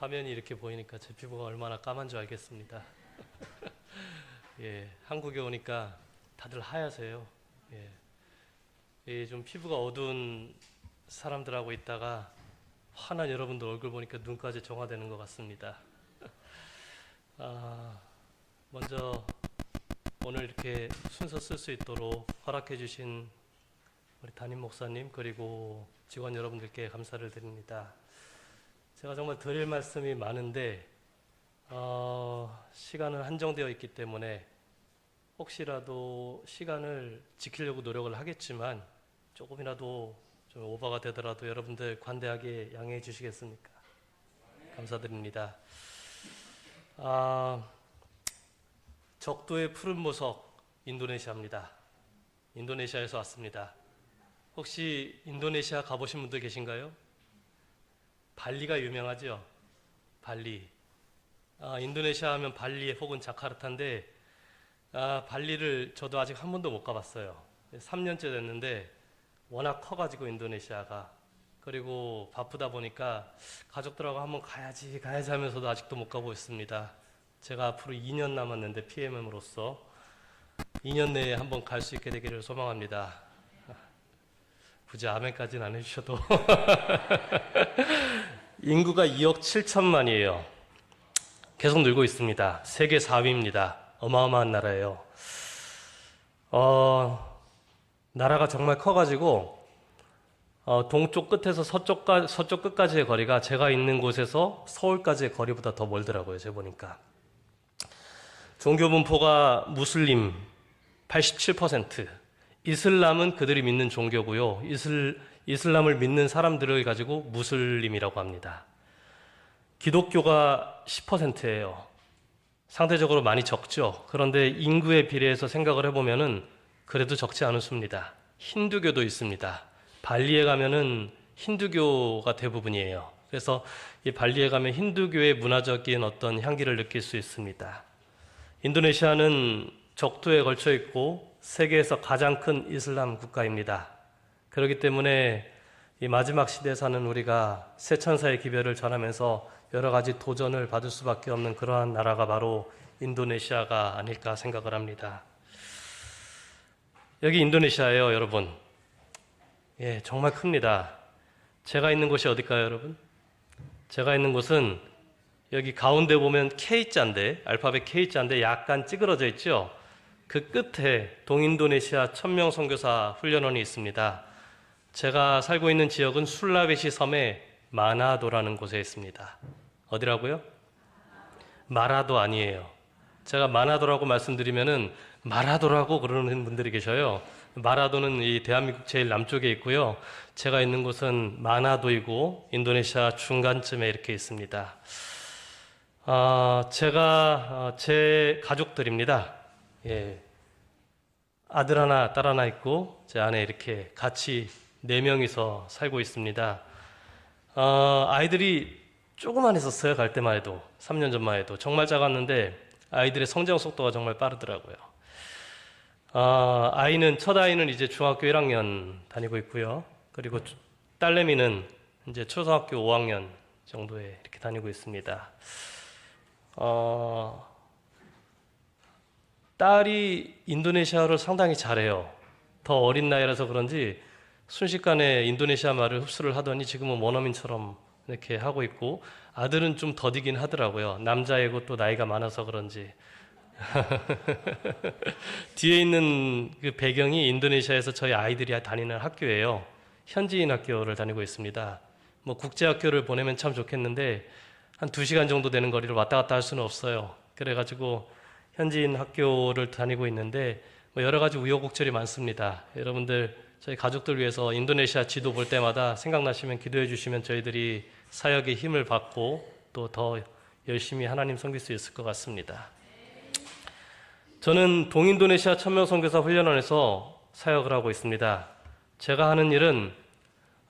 화면이 이렇게 보이니까 제 피부가 얼마나 까만 줄 알겠습니다. 예, 한국에 오니까 다들 하얗세요. 예, 좀 피부가 어두운 사람들하고 있다가 환한 여러분들 얼굴 보니까 눈까지 정화되는 것 같습니다. 먼저 오늘 이렇게 순서 쓸 수 있도록 허락해 주신 우리 담임 목사님 그리고 직원 여러분들께 감사를 드립니다. 제가 정말 드릴 말씀이 많은데 시간은 한정되어 있기 때문에 혹시라도 시간을 지키려고 노력을 하겠지만 조금이라도 좀 오버가 되더라도 여러분들 관대하게 양해해 주시겠습니까? 감사드립니다. 적도의 푸른 보석 인도네시아입니다. 인도네시아에서 왔습니다. 혹시 인도네시아 가보신 분들 계신가요? 발리가 유명하죠? 발리. 인도네시아 하면 발리 혹은 자카르타인데 발리를 저도 아직 한 번도 못 가봤어요. 3년째 됐는데 워낙 커가지고 인도네시아가, 그리고 바쁘다 보니까 가족들하고 한번 가야지 하면서도 아직도 못 가고 있습니다. 제가 앞으로 2년 남았는데 PMM으로서 2년 내에 한번 갈 수 있게 되기를 소망합니다. 굳이 아멘까지는 안 해주셔도 인구가 2억 7천만이에요. 계속 늘고 있습니다. 세계 4위입니다. 어마어마한 나라예요. 나라가 정말 커가지고 동쪽 끝에서 서쪽 끝까지의 거리가 제가 있는 곳에서 서울까지의 거리보다 더 멀더라고요. 제가 보니까. 종교 분포가 무슬림 87%, 이슬람은 그들이 믿는 종교고요. 이슬람을 믿는 사람들을 가지고 무슬림이라고 합니다. 기독교가 10%예요. 상대적으로 많이 적죠. 그런데 인구에 비례해서 생각을 해보면은 그래도 적지 않습니다. 힌두교도 있습니다. 발리에 가면은 힌두교가 대부분이에요. 그래서 이 발리에 가면 힌두교의 문화적인 어떤 향기를 느낄 수 있습니다. 인도네시아는 적도에 걸쳐 있고 세계에서 가장 큰 이슬람 국가입니다. 그렇기 때문에 이 마지막 시대에 사는 우리가 새 천사의 기별을 전하면서 여러 가지 도전을 받을 수밖에 없는 그러한 나라가 바로 인도네시아가 아닐까 생각을 합니다. 여기 인도네시아예요, 여러분. 예, 정말 큽니다. 제가 있는 곳이 어딜까요, 여러분? 제가 있는 곳은 여기 가운데 보면 K자인데, 알파벳 K자인데 약간 찌그러져 있죠? 그 끝에 동인도네시아 1000명 선교사 훈련원이 있습니다. 제가 살고 있는 지역은 술라베시 섬의 마나도라는 곳에 있습니다. 어디라고요? 마라도 아니에요. 제가 마나도라고 말씀드리면은 마라도라고 그러는 분들이 계셔요. 마라도는 이 대한민국 제일 남쪽에 있고요. 제가 있는 곳은 마나도이고 인도네시아 중간쯤에 이렇게 있습니다. 제가 제 가족들입니다. 예. 아들 하나, 딸 하나 있고 제 아내 이렇게 같이 4명이서 살고 있습니다. 아이들이 조금만 했었어요. 갈 때만 해도 3년 전만 해도 정말 작았는데 아이들의 성장 속도가 정말 빠르더라고요. 첫 아이는 이제 중학교 1학년 다니고 있고요. 그리고 딸내미는 이제 초등학교 5학년 정도에 이렇게 다니고 있습니다. 딸이 인도네시아어를 상당히 잘해요. 더 어린 나이라서 그런지 순식간에 인도네시아 말을 흡수를 하더니 지금은 원어민처럼 이렇게 하고 있고, 아들은 좀 더디긴 하더라고요. 남자이고 또 나이가 많아서 그런지. 뒤에 있는 그 배경이 인도네시아에서 저희 아이들이 다니는 학교예요. 현지인 학교를 다니고 있습니다. 뭐 국제학교를 보내면 참 좋겠는데 한 2시간 정도 되는 거리를 왔다 갔다 할 수는 없어요. 그래가지고 현지인 학교를 다니고 있는데 뭐 여러 가지 우여곡절이 많습니다. 여러분들 저희 가족들 위해서 인도네시아 지도 볼 때마다 생각나시면 기도해 주시면 저희들이 사역에 힘을 받고 또 더 열심히 하나님 섬길 수 있을 것 같습니다. 저는 동인도네시아 1000명 선교사 훈련원에서 사역을 하고 있습니다. 제가 하는 일은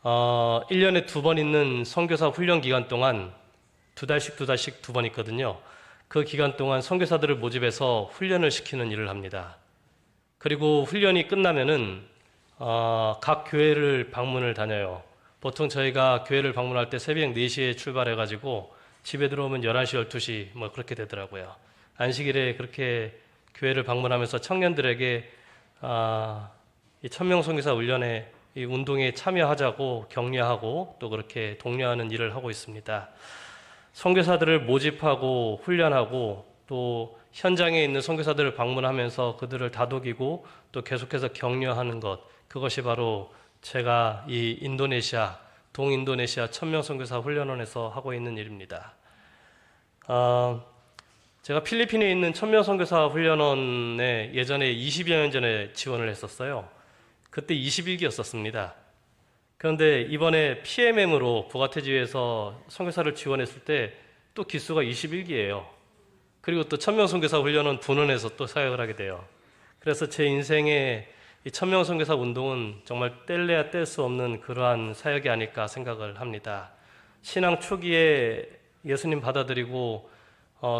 1년에 2번 있는 선교사 훈련 기간 동안 2달씩 2번 있거든요. 그 기간 동안 선교사들을 모집해서 훈련을 시키는 일을 합니다. 그리고 훈련이 끝나면은 각 교회를 방문을 다녀요. 보통 저희가 교회를 방문할 때 새벽 4시에 출발해가지고 집에 들어오면 11시, 12시 뭐 그렇게 되더라고요. 안식일에 그렇게 교회를 방문하면서 청년들에게 이 천명선교사 훈련에 이 운동에 참여하자고 격려하고 또 그렇게 독려하는 일을 하고 있습니다. 선교사들을 모집하고 훈련하고 또 현장에 있는 선교사들을 방문하면서 그들을 다독이고 또 계속해서 격려하는 것, 그것이 바로 제가 이 인도네시아, 동인도네시아 천명선교사 훈련원에서 하고 있는 일입니다. 제가 필리핀에 있는 천명선교사 훈련원에 예전에 20여 년 전에 지원을 했었어요. 그때 21기였었습니다. 그런데 이번에 PMM으로 부가테지에서 선교사를 지원했을 때 또 기수가 21기예요. 그리고 또 천명선교사 훈련원 분원에서 또 사역을 하게 돼요. 그래서 제 인생의 이 천명선교사 운동은 정말 뗄래야 뗄 수 없는 그러한 사역이 아닐까 생각을 합니다. 신앙 초기에 예수님 받아들이고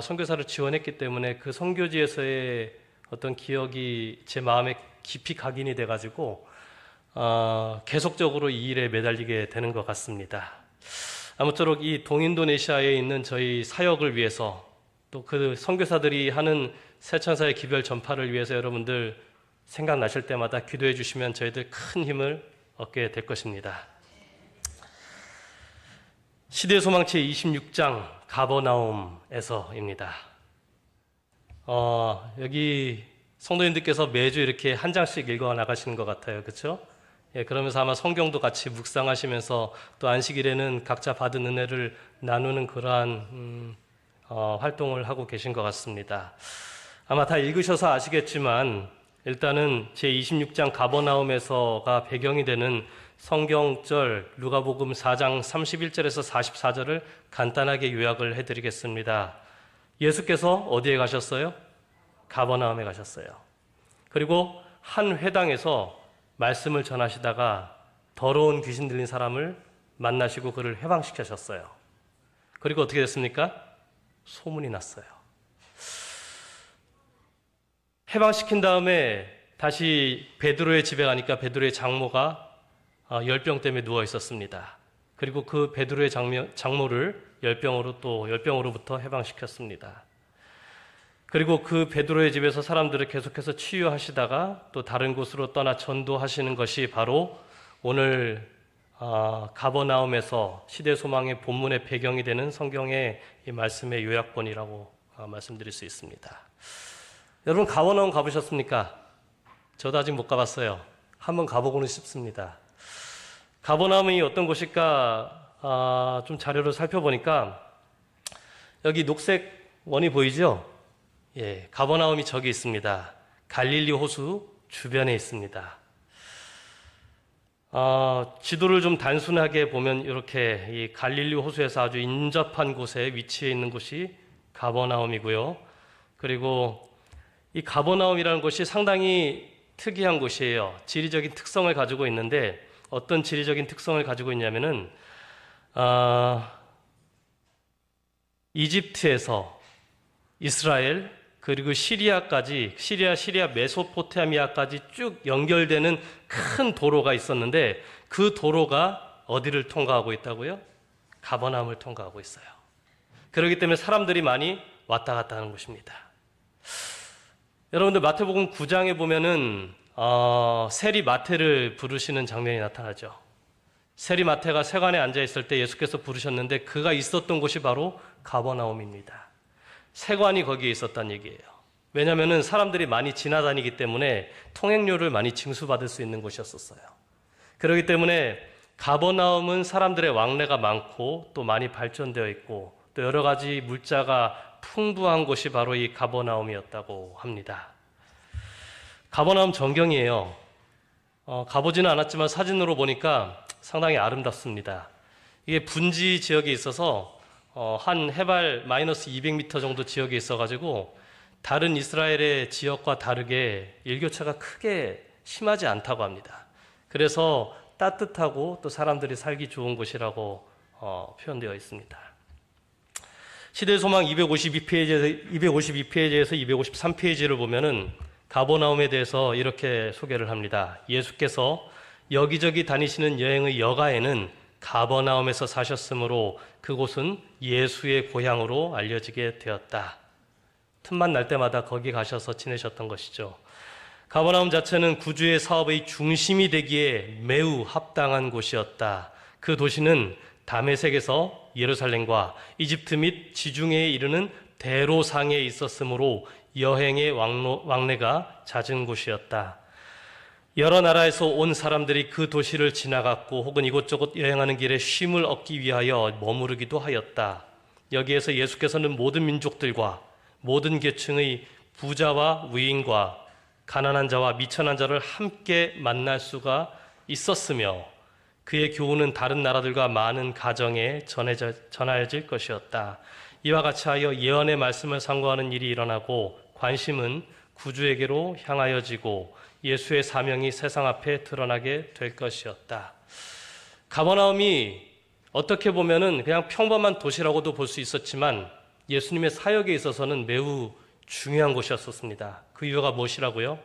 선교사를 지원했기 때문에 그 선교지에서의 어떤 기억이 제 마음에 깊이 각인이 돼가지고 계속적으로 이 일에 매달리게 되는 것 같습니다. 아무쪼록 이 동인도네시아에 있는 저희 사역을 위해서 또 그 선교사들이 하는 새천사의 기별 전파를 위해서 여러분들 생각나실 때마다 기도해 주시면 저희들 큰 힘을 얻게 될 것입니다. 시대소망체 26장 가버나움에서입니다. 여기 성도님들께서 매주 이렇게 한 장씩 읽어 나가시는 것 같아요. 그렇죠? 예, 그러면서 아마 성경도 같이 묵상하시면서 또 안식일에는 각자 받은 은혜를 나누는 그러한 활동을 하고 계신 것 같습니다. 아마 다 읽으셔서 아시겠지만 일단은 제26장 가버나움에서가 배경이 되는 성경절 누가복음 4장 31절에서 44절을 간단하게 요약을 해드리겠습니다. 예수께서 어디에 가셨어요? 가버나움에 가셨어요. 그리고 한 회당에서 말씀을 전하시다가 더러운 귀신 들린 사람을 만나시고 그를 해방시키셨어요. 그리고 어떻게 됐습니까? 소문이 났어요. 해방시킨 다음에 다시 베드로의 집에 가니까 베드로의 장모가 열병 때문에 누워 있었습니다. 그리고 그 베드로의 장모를 열병으로부터 해방시켰습니다. 그리고 그 베드로의 집에서 사람들을 계속해서 치유하시다가 또 다른 곳으로 떠나 전도하시는 것이 바로 오늘 가버나움에서 시대소망의 본문의 배경이 되는 성경의 이 말씀의 요약본이라고 말씀드릴 수 있습니다. 여러분 가버나움 가보셨습니까? 저도 아직 못 가봤어요. 한번 가보고는 싶습니다. 가버나움이 어떤 곳일까 좀 자료를 살펴보니까 여기 녹색 원이 보이죠? 예, 가버나움이 저기 있습니다. 갈릴리 호수 주변에 있습니다. 지도를 좀 단순하게 보면 이렇게 이 갈릴리 호수에서 아주 인접한 곳에 위치해 있는 곳이 가버나움이고요. 그리고 이 가버나움이라는 곳이 상당히 특이한 곳이에요. 지리적인 특성을 가지고 있는데 어떤 지리적인 특성을 가지고 있냐면은 이집트에서 이스라엘 그리고 시리아까지 시리아 메소포타미아까지 쭉 연결되는 큰 도로가 있었는데 그 도로가 어디를 통과하고 있다고요? 가버나움을 통과하고 있어요. 그렇기 때문에 사람들이 많이 왔다 갔다 하는 곳입니다. 여러분들 마태복음 9장에 보면은 세리 마태를 부르시는 장면이 나타나죠. 세리 마태가 세관에 앉아 있을 때 예수께서 부르셨는데 그가 있었던 곳이 바로 가버나움입니다. 세관이 거기에 있었다는 얘기예요. 왜냐하면 사람들이 많이 지나다니기 때문에 통행료를 많이 징수받을 수 있는 곳이었어요. 그렇기 때문에 가버나움은 사람들의 왕래가 많고 또 많이 발전되어 있고 또 여러 가지 물자가 풍부한 곳이 바로 이 가버나움이었다고 합니다. 가버나움 전경이에요. 가보지는 않았지만 사진으로 보니까 상당히 아름답습니다. 이게 분지 지역에 있어서 한 해발 마이너스 200m 정도 지역에 있어가지고 다른 이스라엘의 지역과 다르게 일교차가 크게 심하지 않다고 합니다. 그래서 따뜻하고 또 사람들이 살기 좋은 곳이라고 표현되어 있습니다. 시대소망 252페이지에서 253페이지를 보면은 가버나움에 대해서 이렇게 소개를 합니다. 예수께서 여기저기 다니시는 여행의 여가에는 가버나움에서 사셨으므로 그곳은 예수의 고향으로 알려지게 되었다. 틈만 날 때마다 거기 가셔서 지내셨던 것이죠. 가버나움 자체는 구주의 사업의 중심이 되기에 매우 합당한 곳이었다. 그 도시는 다메섹에서 예루살렘과 이집트 및 지중해에 이르는 대로상에 있었으므로 여행의 왕래가 잦은 곳이었다. 여러 나라에서 온 사람들이 그 도시를 지나갔고 혹은 이곳저곳 여행하는 길에 쉼을 얻기 위하여 머무르기도 하였다. 여기에서 예수께서는 모든 민족들과 모든 계층의 부자와 위인과 가난한 자와 미천한 자를 함께 만날 수가 있었으며 그의 교훈은 다른 나라들과 많은 가정에 전하여질 것이었다. 이와 같이 하여 예언의 말씀을 상고하는 일이 일어나고 관심은 구주에게로 향하여지고 예수의 사명이 세상 앞에 드러나게 될 것이었다. 가버나움이 어떻게 보면은 그냥 평범한 도시라고도 볼 수 있었지만 예수님의 사역에 있어서는 매우 중요한 곳이었습니다. 그 이유가 무엇이라고요?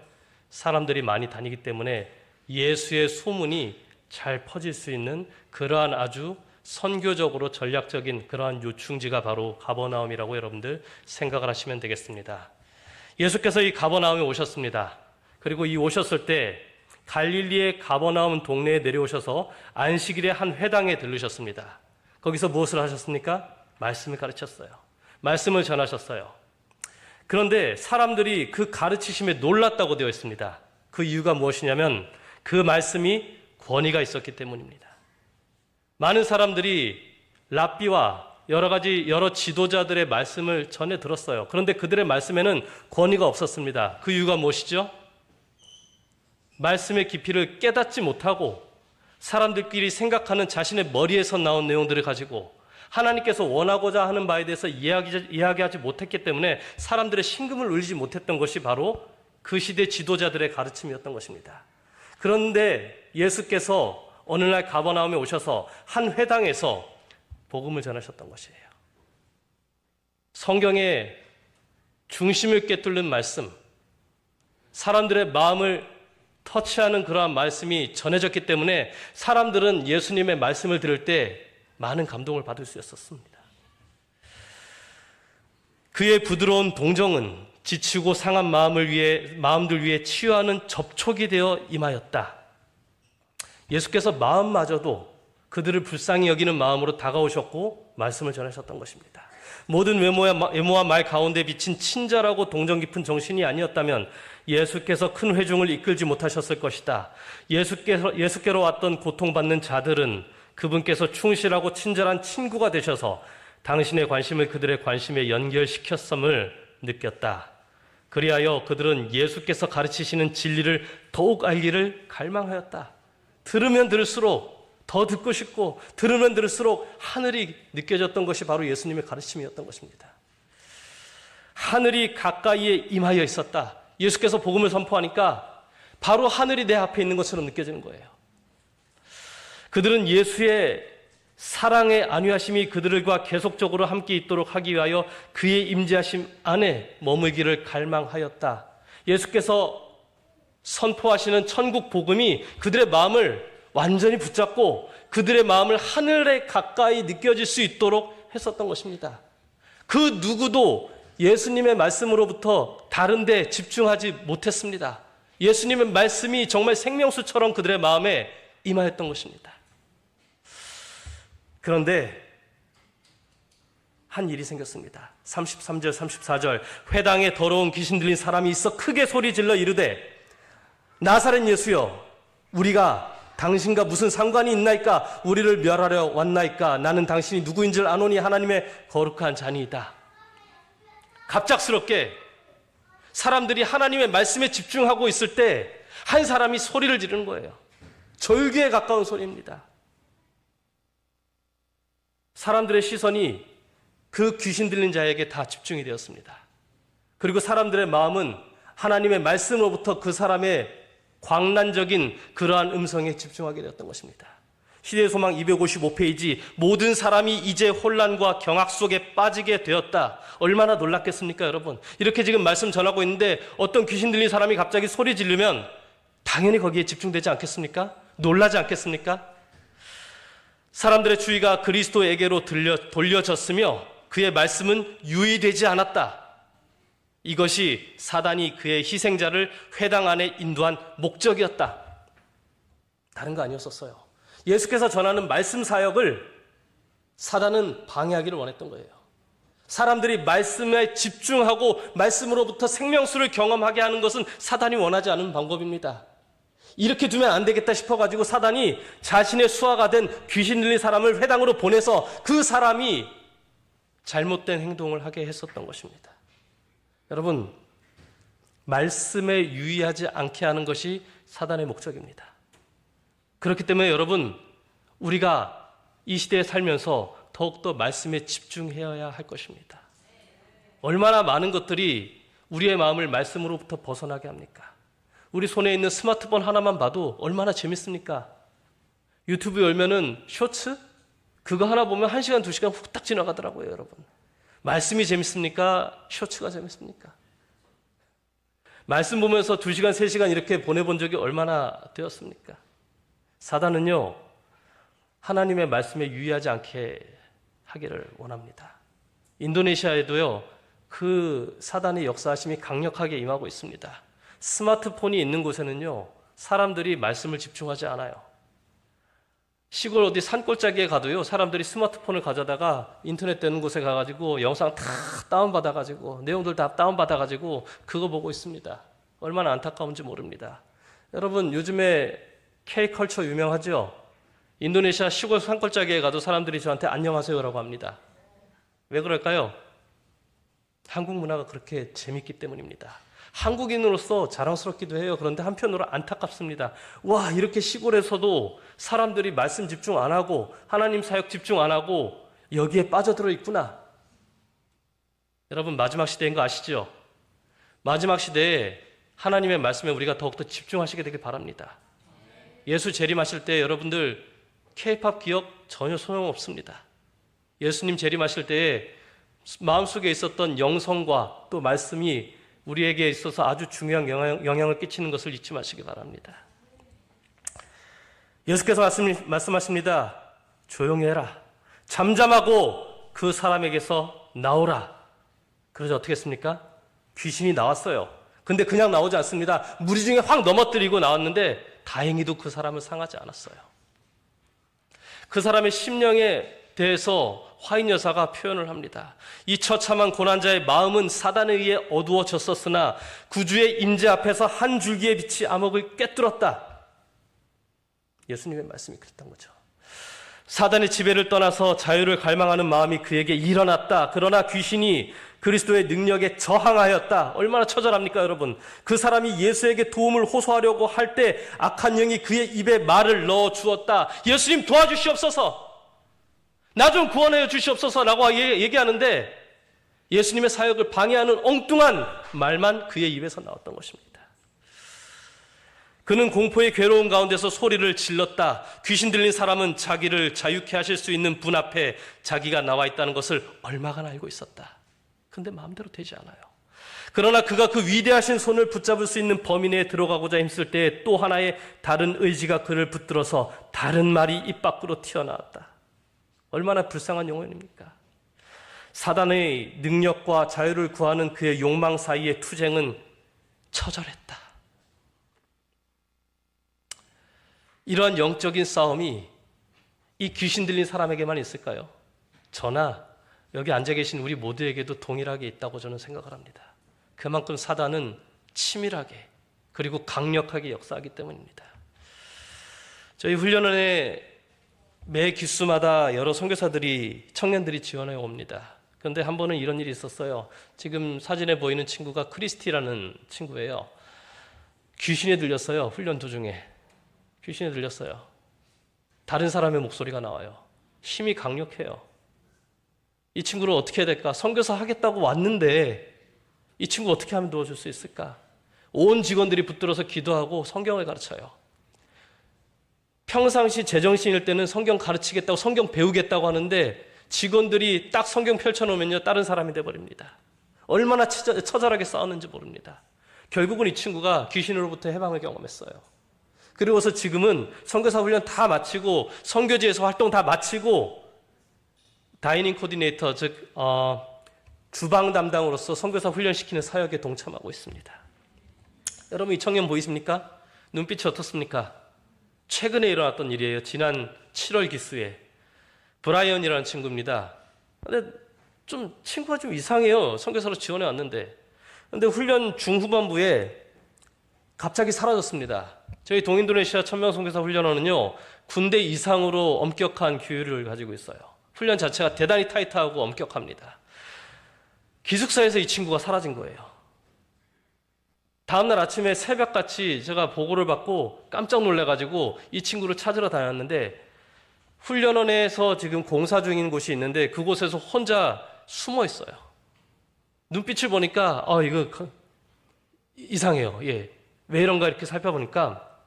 사람들이 많이 다니기 때문에 예수의 소문이 잘 퍼질 수 있는 그러한 아주 선교적으로 전략적인 그러한 요충지가 바로 가버나움이라고 여러분들 생각을 하시면 되겠습니다. 예수께서 이 가버나움에 오셨습니다. 그리고 이 오셨을 때 갈릴리의 가버나움 동네에 내려오셔서 안식일에 한 회당에 들르셨습니다. 거기서 무엇을 하셨습니까? 말씀을 가르쳤어요. 말씀을 전하셨어요. 그런데 사람들이 그 가르치심에 놀랐다고 되어 있습니다. 그 이유가 무엇이냐면 그 말씀이 권위가 있었기 때문입니다. 많은 사람들이 랍비와 여러 지도자들의 말씀을 전해 들었어요. 그런데 그들의 말씀에는 권위가 없었습니다. 그 이유가 무엇이죠? 말씀의 깊이를 깨닫지 못하고 사람들끼리 생각하는 자신의 머리에서 나온 내용들을 가지고 하나님께서 원하고자 하는 바에 대해서 이야기하지 못했기 때문에 사람들의 심금을 울리지 못했던 것이 바로 그 시대 지도자들의 가르침이었던 것입니다. 그런데 예수께서 어느 날 가버나움에 오셔서 한 회당에서 복음을 전하셨던 것이에요. 성경의 중심을 꿰뚫는 말씀, 사람들의 마음을 터치하는 그러한 말씀이 전해졌기 때문에 사람들은 예수님의 말씀을 들을 때 많은 감동을 받을 수 있었습니다. 그의 부드러운 동정은 지치고 상한 마음들 위해 치유하는 접촉이 되어 임하였다. 예수께서 마음마저도 그들을 불쌍히 여기는 마음으로 다가오셨고 말씀을 전하셨던 것입니다. 모든 외모와 말 가운데 비친 친절하고 동정 깊은 정신이 아니었다면 예수께서 큰 회중을 이끌지 못하셨을 것이다. 예수께로 왔던 고통받는 자들은 그분께서 충실하고 친절한 친구가 되셔서 당신의 관심을 그들의 관심에 연결시켰음을 느꼈다. 그리하여 그들은 예수께서 가르치시는 진리를 더욱 알기를 갈망하였다. 들으면 들을수록 더 듣고 싶고 들으면 들을수록 하늘이 느껴졌던 것이 바로 예수님의 가르침이었던 것입니다. 하늘이 가까이에 임하여 있었다. 예수께서 복음을 선포하니까 바로 하늘이 내 앞에 있는 것처럼 느껴지는 거예요. 그들은 예수의 사랑의 안위하심이 그들과 계속적으로 함께 있도록 하기 위하여 그의 임재하심 안에 머물기를 갈망하였다. 예수께서 선포하시는 천국 복음이 그들의 마음을 완전히 붙잡고 그들의 마음을 하늘에 가까이 느껴질 수 있도록 했었던 것입니다. 그 누구도 예수님의 말씀으로부터 다른 데 집중하지 못했습니다. 예수님의 말씀이 정말 생명수처럼 그들의 마음에 임하였던 것입니다. 그런데 한 일이 생겼습니다. 33절, 34절 회당에 더러운 귀신 들린 사람이 있어 크게 소리질러 이르되 나사렛 예수여 우리가 당신과 무슨 상관이 있나이까? 우리를 멸하려 왔나이까? 나는 당신이 누구인 줄 아노니 하나님의 거룩한 자니이다. 갑작스럽게 사람들이 하나님의 말씀에 집중하고 있을 때 한 사람이 소리를 지르는 거예요. 절규에 가까운 소리입니다. 사람들의 시선이 그 귀신 들린 자에게 다 집중이 되었습니다. 그리고 사람들의 마음은 하나님의 말씀으로부터 그 사람의 광란적인 그러한 음성에 집중하게 되었던 것입니다. 시대의 소망 255페이지 모든 사람이 이제 혼란과 경악 속에 빠지게 되었다. 얼마나 놀랐겠습니까 여러분? 이렇게 지금 말씀 전하고 있는데 어떤 귀신 들린 사람이 갑자기 소리 지르면 당연히 거기에 집중되지 않겠습니까? 놀라지 않겠습니까? 사람들의 주의가 그리스도에게로 돌려졌으며 그의 말씀은 유의되지 않았다. 이것이 사단이 그의 희생자를 회당 안에 인도한 목적이었다. 다른 거 아니었었어요. 예수께서 전하는 말씀 사역을 사단은 방해하기를 원했던 거예요. 사람들이 말씀에 집중하고 말씀으로부터 생명수를 경험하게 하는 것은 사단이 원하지 않은 방법입니다. 이렇게 두면 안 되겠다 싶어가지고 사단이 자신의 수하가 된 귀신 들린 사람을 회당으로 보내서 그 사람이 잘못된 행동을 하게 했었던 것입니다. 여러분, 말씀에 유의하지 않게 하는 것이 사단의 목적입니다. 그렇기 때문에 여러분, 우리가 이 시대에 살면서 더욱더 말씀에 집중해야 할 것입니다. 얼마나 많은 것들이 우리의 마음을 말씀으로부터 벗어나게 합니까? 우리 손에 있는 스마트폰 하나만 봐도 얼마나 재밌습니까? 유튜브 열면은 쇼츠? 그거 하나 보면 1시간, 2시간 후딱 지나가더라고요, 여러분. 말씀이 재밌습니까? 쇼츠가 재밌습니까? 말씀 보면서 2시간, 3시간 이렇게 보내본 적이 얼마나 되었습니까? 사단은요, 하나님의 말씀에 유의하지 않게 하기를 원합니다. 인도네시아에도요, 그 사단의 역사하심이 강력하게 임하고 있습니다. 스마트폰이 있는 곳에는요, 사람들이 말씀을 집중하지 않아요. 시골 어디 산골짜기에 가도요, 사람들이 스마트폰을 가져다가 인터넷 되는 곳에 가가지고 영상 다 다운받아가지고 내용들 다 다운받아가지고 그거 보고 있습니다. 얼마나 안타까운지 모릅니다. 여러분, 요즘에 K컬처 유명하죠? 인도네시아 시골 산골짜기에 가도 사람들이 저한테 안녕하세요라고 합니다. 왜 그럴까요? 한국 문화가 그렇게 재밌기 때문입니다. 한국인으로서 자랑스럽기도 해요. 그런데 한편으로 안타깝습니다. 와, 이렇게 시골에서도 사람들이 말씀 집중 안 하고 하나님 사역 집중 안 하고 여기에 빠져들어 있구나. 여러분, 마지막 시대인 거 아시죠? 마지막 시대에 하나님의 말씀에 우리가 더욱더 집중하시게 되길 바랍니다. 예수 재림하실 때 여러분들 K-팝 기억 전혀 소용없습니다. 예수님 재림하실 때에 마음속에 있었던 영성과 또 말씀이 우리에게 있어서 아주 중요한 영향을 끼치는 것을 잊지 마시기 바랍니다. 예수께서 말씀하십니다. 조용히 해라. 잠잠하고 그 사람에게서 나오라. 그래서 어떻게 했습니까? 귀신이 나왔어요. 근데 그냥 나오지 않습니다. 무리 중에 확 넘어뜨리고 나왔는데 다행히도 그 사람을 상하지 않았어요. 그 사람의 심령에 대해서 화인 여사가 표현을 합니다. 이 처참한 고난자의 마음은 사단에 의해 어두워졌었으나 구주의 임재 앞에서 한 줄기의 빛이 암흑을 꿰뚫었다. 예수님의 말씀이 그랬던 거죠. 사단의 지배를 떠나서 자유를 갈망하는 마음이 그에게 일어났다. 그러나 귀신이 그리스도의 능력에 저항하였다. 얼마나 처절합니까, 여러분? 그 사람이 예수에게 도움을 호소하려고 할 때 악한 영이 그의 입에 말을 넣어 주었다. 예수님 도와주시옵소서. 나 좀 구원해 주시옵소서라고 얘기하는데 예수님의 사역을 방해하는 엉뚱한 말만 그의 입에서 나왔던 것입니다. 그는 공포의 괴로운 가운데서 소리를 질렀다. 귀신 들린 사람은 자기를 자유케 하실 수 있는 분 앞에 자기가 나와 있다는 것을 얼마간 알고 있었다. 그런데 마음대로 되지 않아요. 그러나 그가 그 위대하신 손을 붙잡을 수 있는 범위 내에 들어가고자 힘쓸 때 또 하나의 다른 의지가 그를 붙들어서 다른 말이 입 밖으로 튀어나왔다. 얼마나 불쌍한 영혼입니까? 사단의 능력과 자유를 구하는 그의 욕망 사이의 투쟁은 처절했다. 이러한 영적인 싸움이 이 귀신 들린 사람에게만 있을까요? 저나 여기 앉아 계신 우리 모두에게도 동일하게 있다고 저는 생각을 합니다. 그만큼 사단은 치밀하게 그리고 강력하게 역사하기 때문입니다. 저희 훈련원에 매 기수마다 여러 선교사들이 청년들이 지원해 옵니다. 그런데 한 번은 이런 일이 있었어요. 지금 사진에 보이는 친구가 크리스티라는 친구예요. 귀신에 들렸어요. 훈련 도중에 귀신에 들렸어요. 다른 사람의 목소리가 나와요. 힘이 강력해요. 이 친구를 어떻게 해야 될까? 선교사 하겠다고 왔는데 이 친구 어떻게 하면 도와줄 수 있을까? 온 직원들이 붙들어서 기도하고 성경을 가르쳐요. 평상시 제정신일 때는 성경 가르치겠다고 성경 배우겠다고 하는데 직원들이 딱 성경 펼쳐놓으면요 다른 사람이 돼버립니다. 얼마나 처절하게 싸웠는지 모릅니다. 결국은 이 친구가 귀신으로부터 해방을 경험했어요. 그리고서 지금은 선교사 훈련 다 마치고 선교지에서 활동 다 마치고 다이닝 코디네이터, 즉 주방 담당으로서 선교사 훈련시키는 사역에 동참하고 있습니다. 여러분, 이 청년 보이십니까? 눈빛이 어떻습니까? 최근에 일어났던 일이에요. 지난 7월 기수에 브라이언이라는 친구입니다. 근데 친구가 좀 이상해요. 선교사로 지원해 왔는데. 근데 훈련 중후반부에 갑자기 사라졌습니다. 저희 동인도네시아 천명 선교사 훈련원은요, 군대 이상으로 엄격한 규율을 가지고 있어요. 훈련 자체가 대단히 타이트하고 엄격합니다. 기숙사에서 이 친구가 사라진 거예요. 다음날 아침에 새벽같이 제가 보고를 받고 깜짝 놀래가지고 이 친구를 찾으러 다녔는데, 훈련원에서 지금 공사 중인 곳이 있는데 그곳에서 혼자 숨어 있어요. 눈빛을 보니까 이거 이상해요. 예. 왜 이런가 이렇게 살펴보니까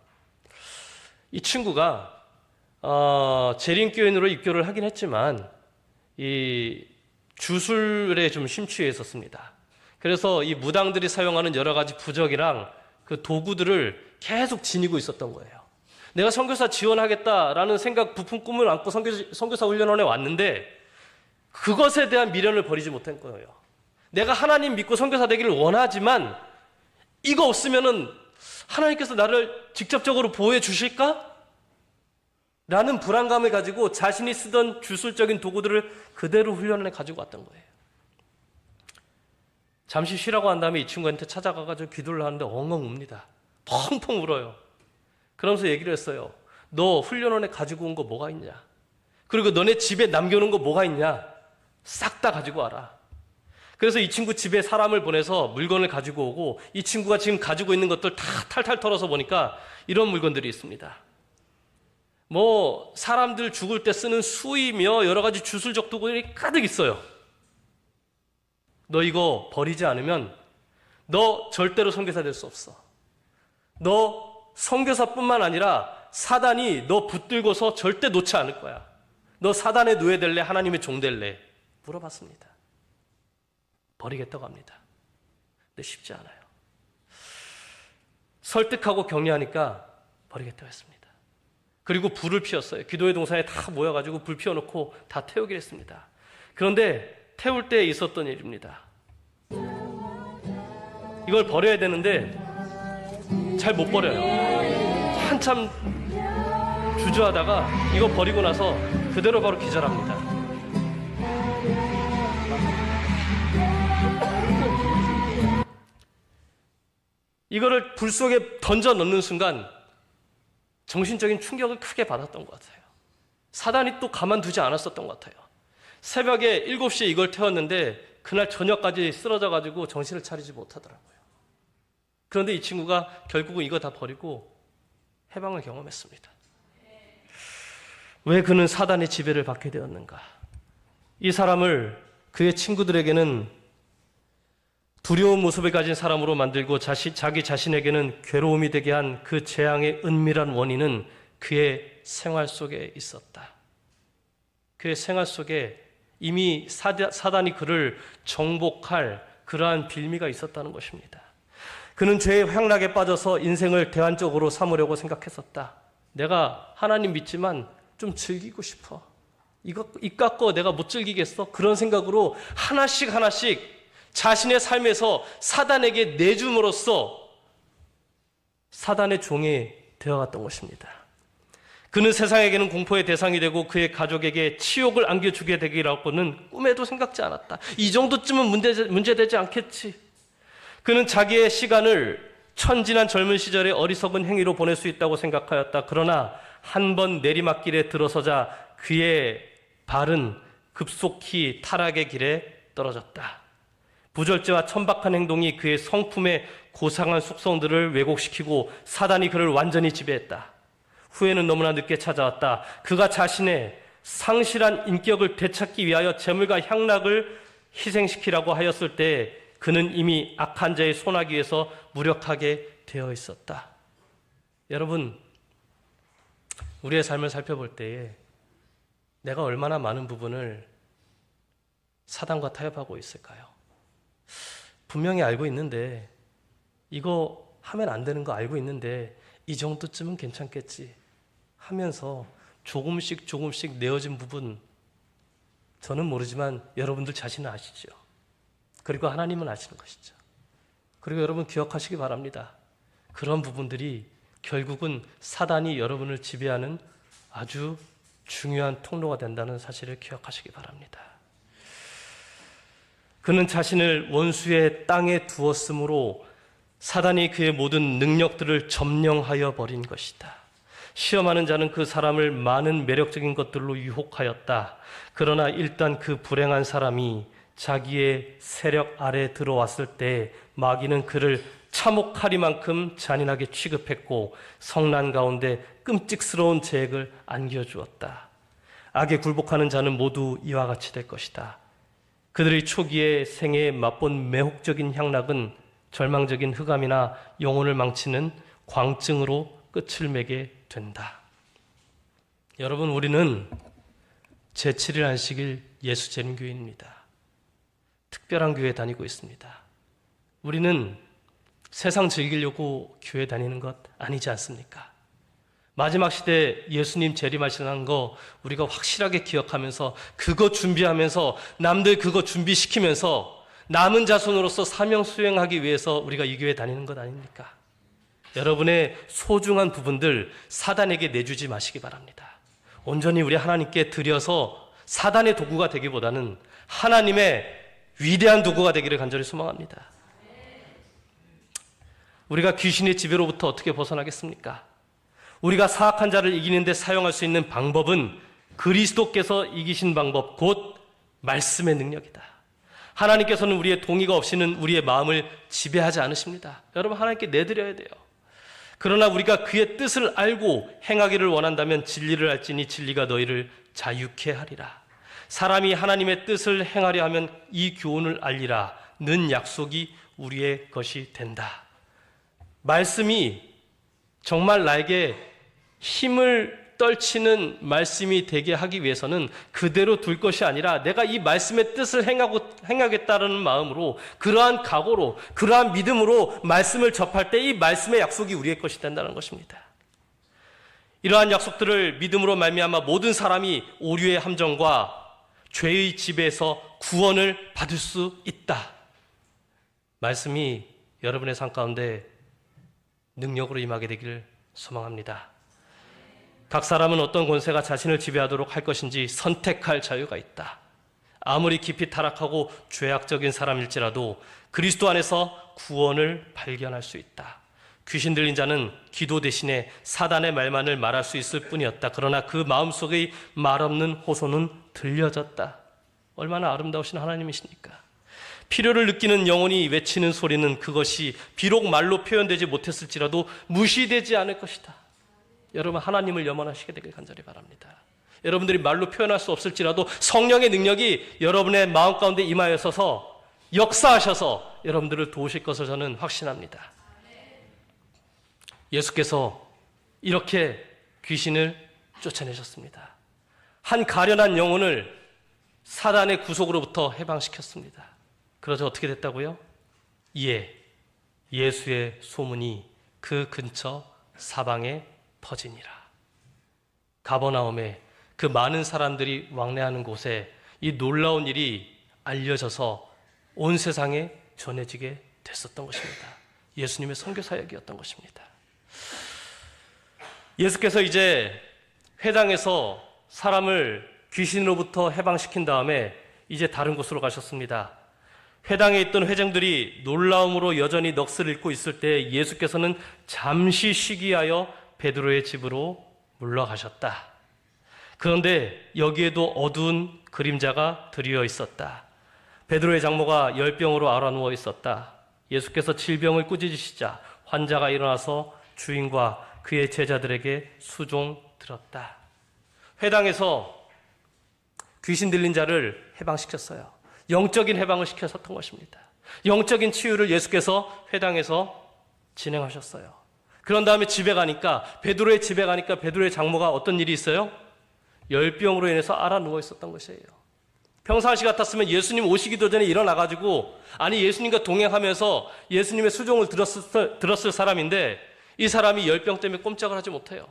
이 친구가 재림교인으로 입교를 하긴 했지만 이 주술에 좀 심취해 있었습니다. 그래서 이 무당들이 사용하는 여러 가지 부적이랑 그 도구들을 계속 지니고 있었던 거예요. 내가 선교사 지원하겠다라는 생각, 부푼 꿈을 안고 선교사 훈련원에 왔는데 그것에 대한 미련을 버리지 못한 거예요. 내가 하나님 믿고 선교사 되기를 원하지만 이거 없으면은 하나님께서 나를 직접적으로 보호해 주실까? 라는 불안감을 가지고 자신이 쓰던 주술적인 도구들을 그대로 훈련원에 가지고 왔던 거예요. 잠시 쉬라고 한 다음에 이 친구한테 찾아가가지고 기도를 하는데 엉엉 웁니다. 펑펑 울어요. 그러면서 얘기를 했어요. 너 훈련원에 가지고 온 거 뭐가 있냐? 그리고 너네 집에 남겨놓은 거 뭐가 있냐? 싹 다 가지고 와라. 그래서 이 친구 집에 사람을 보내서 물건을 가지고 오고, 이 친구가 지금 가지고 있는 것들 다 탈탈 털어서 보니까 이런 물건들이 있습니다. 사람들 죽을 때 쓰는 수이며 여러 가지 주술적 도구들이 가득 있어요. 너 이거 버리지 않으면 너 절대로 선교사 될 수 없어. 너 선교사뿐만 아니라 사단이 너 붙들고서 절대 놓지 않을 거야. 너 사단의 노예 될래? 하나님의 종 될래? 물어봤습니다. 버리겠다고 합니다. 근데 쉽지 않아요. 설득하고 격려하니까 버리겠다고 했습니다. 그리고 불을 피웠어요. 기도의 동산에 다 모여가지고 불 피워놓고 다 태우기로 했습니다. 그런데 태울 때 있었던 일입니다. 이걸 버려야 되는데 잘 못 버려요. 한참 주저하다가 이거 버리고 나서 그대로 바로 기절합니다. 이거를 불 속에 던져 넣는 순간 정신적인 충격을 크게 받았던 것 같아요. 사단이 또 가만두지 않았었던 것 같아요. 새벽에 7시에 이걸 태웠는데 그날 저녁까지 쓰러져가지고 정신을 차리지 못하더라고요. 그런데 이 친구가 결국은 이거 다 버리고 해방을 경험했습니다. 왜 그는 사단의 지배를 받게 되었는가? 이 사람을 그의 친구들에게는 두려운 모습을 가진 사람으로 만들고 자기 자신에게는 괴로움이 되게 한 그 재앙의 은밀한 원인은 그의 생활 속에 있었다. 그의 생활 속에 이미 사단이 그를 정복할 그러한 빌미가 있었다는 것입니다. 그는 죄의 향락에 빠져서 인생을 대안적으로 삼으려고 생각했었다. 내가 하나님 믿지만 좀 즐기고 싶어. 이거 갖고 내가 못 즐기겠어? 그런 생각으로 하나씩 자신의 삶에서 사단에게 내줌으로써 사단의 종이 되어갔던 것입니다. 그는 세상에게는 공포의 대상이 되고 그의 가족에게 치욕을 안겨주게 되기라고는 꿈에도 생각지 않았다. 이 정도쯤은 문제되지 않겠지. 그는 자기의 시간을 천진한 젊은 시절의 어리석은 행위로 보낼 수 있다고 생각하였다. 그러나 한 번 내리막길에 들어서자 그의 발은 급속히 타락의 길에 떨어졌다. 부절제와 천박한 행동이 그의 성품의 고상한 속성들을 왜곡시키고 사단이 그를 완전히 지배했다. 후회는 너무나 늦게 찾아왔다. 그가 자신의 상실한 인격을 되찾기 위하여 재물과 향락을 희생시키라고 하였을 때 그는 이미 악한 자의 손아귀에서 무력하게 되어 있었다. 여러분, 우리의 삶을 살펴볼 때에 내가 얼마나 많은 부분을 사단과 타협하고 있을까요? 분명히 알고 있는데, 이거 하면 안 되는 거 알고 있는데 이 정도쯤은 괜찮겠지 하면서 조금씩 내어진 부분, 저는 모르지만 여러분들 자신은 아시죠. 그리고 하나님은 아시는 것이죠. 그리고 여러분 기억하시기 바랍니다. 그런 부분들이 결국은 사단이 여러분을 지배하는 아주 중요한 통로가 된다는 사실을 기억하시기 바랍니다. 그는 자신을 원수의 땅에 두었으므로 사단이 그의 모든 능력들을 점령하여 버린 것이다. 시험하는 자는 그 사람을 많은 매력적인 것들로 유혹하였다. 그러나 일단 그 불행한 사람이 자기의 세력 아래 들어왔을 때 마귀는 그를 참혹하리만큼 잔인하게 취급했고 성난 가운데 끔찍스러운 죄액을 안겨주었다. 악에 굴복하는 자는 모두 이와 같이 될 것이다. 그들의 초기의 생애에 맛본 매혹적인 향락은 절망적인 흑암이나 영혼을 망치는 광증으로 끝을 맺게 된다. 여러분, 우리는 제7일 안식일 예수재림교회입니다. 특별한 교회 다니고 있습니다. 우리는 세상 즐기려고 교회 다니는 것 아니지 않습니까? 마지막 시대 예수님 재림하시는 거 우리가 확실하게 기억하면서 그거 준비하면서 남들 그거 준비시키면서 남은 자손으로서 사명 수행하기 위해서 우리가 이 교회 다니는 것 아닙니까? 여러분의 소중한 부분들 사단에게 내주지 마시기 바랍니다. 온전히 우리 하나님께 드려서 사단의 도구가 되기보다는 하나님의 위대한 도구가 되기를 간절히 소망합니다. 우리가 귀신의 지배로부터 어떻게 벗어나겠습니까? 우리가 사악한 자를 이기는데 사용할 수 있는 방법은 그리스도께서 이기신 방법, 곧 말씀의 능력이다. 하나님께서는 우리의 동의가 없이는 우리의 마음을 지배하지 않으십니다. 여러분, 하나님께 내드려야 돼요. 그러나 우리가 그의 뜻을 알고 행하기를 원한다면 진리를 알지니 진리가 너희를 자유케 하리라. 사람이 하나님의 뜻을 행하려 하면 이 교훈을 알리라. 는 약속이 우리의 것이 된다. 말씀이 정말 나에게 힘을 떨치는 말씀이 되게 하기 위해서는 그대로 둘 것이 아니라 내가 이 말씀의 뜻을 행하겠다는 마음으로, 그러한 각오로, 그러한 믿음으로 말씀을 접할 때 이 말씀의 약속이 우리의 것이 된다는 것입니다. 이러한 약속들을 믿음으로 말미암아 모든 사람이 오류의 함정과 죄의 지배에서 구원을 받을 수 있다. 말씀이 여러분의 삶 가운데 능력으로 임하게 되기를 소망합니다. 각 사람은 어떤 권세가 자신을 지배하도록 할 것인지 선택할 자유가 있다. 아무리 깊이 타락하고 죄악적인 사람일지라도 그리스도 안에서 구원을 발견할 수 있다. 귀신 들린 자는 기도 대신에 사단의 말만을 말할 수 있을 뿐이었다. 그러나 그 마음속의 말없는 호소는 들려졌다. 얼마나 아름다우신 하나님이십니까? 필요를 느끼는 영혼이 외치는 소리는 그것이 비록 말로 표현되지 못했을지라도 무시되지 않을 것이다. 여러분, 하나님을 염원하시게 되길 간절히 바랍니다. 여러분들이 말로 표현할 수 없을지라도 성령의 능력이 여러분의 마음 가운데 임하여서 역사하셔서 여러분들을 도우실 것을 저는 확신합니다. 예수께서 이렇게 귀신을 쫓아내셨습니다. 한 가련한 영혼을 사단의 구속으로부터 해방시켰습니다. 그러자 어떻게 됐다고요? 이에 예수의 소문이 그 근처 사방에 퍼지니라. 가버나움에 그 많은 사람들이 왕래하는 곳에 이 놀라운 일이 알려져서 온 세상에 전해지게 됐었던 것입니다. 예수님의 선교 사역이었던 것입니다. 예수께서 이제 회당에서 사람을 귀신으로부터 해방시킨 다음에 이제 다른 곳으로 가셨습니다. 회당에 있던 회장들이 놀라움으로 여전히 넋을 잃고 있을 때 예수께서는 잠시 쉬기하여 베드로의 집으로 물러가셨다. 그런데 여기에도 어두운 그림자가 드리어 있었다. 베드로의 장모가 열병으로 앓아누워 있었다. 예수께서 질병을 꾸짖으시자 환자가 일어나서 주인과 그의 제자들에게 수종 들었다. 회당에서 귀신 들린 자를 해방시켰어요. 영적인 해방을 시켰었던 것입니다. 영적인 치유를 예수께서 회당에서 진행하셨어요. 그런 다음에 집에 가니까, 베드로의 집에 가니까 베드로의 장모가 어떤 일이 있어요? 열병으로 인해서 알아 누워 있었던 것이에요. 평상시 같았으면 예수님 오시기도 전에 일어나가지고, 아니 예수님과 동행하면서 예수님의 수종을 들었을 사람인데 이 사람이 열병 때문에 꼼짝을 하지 못해요.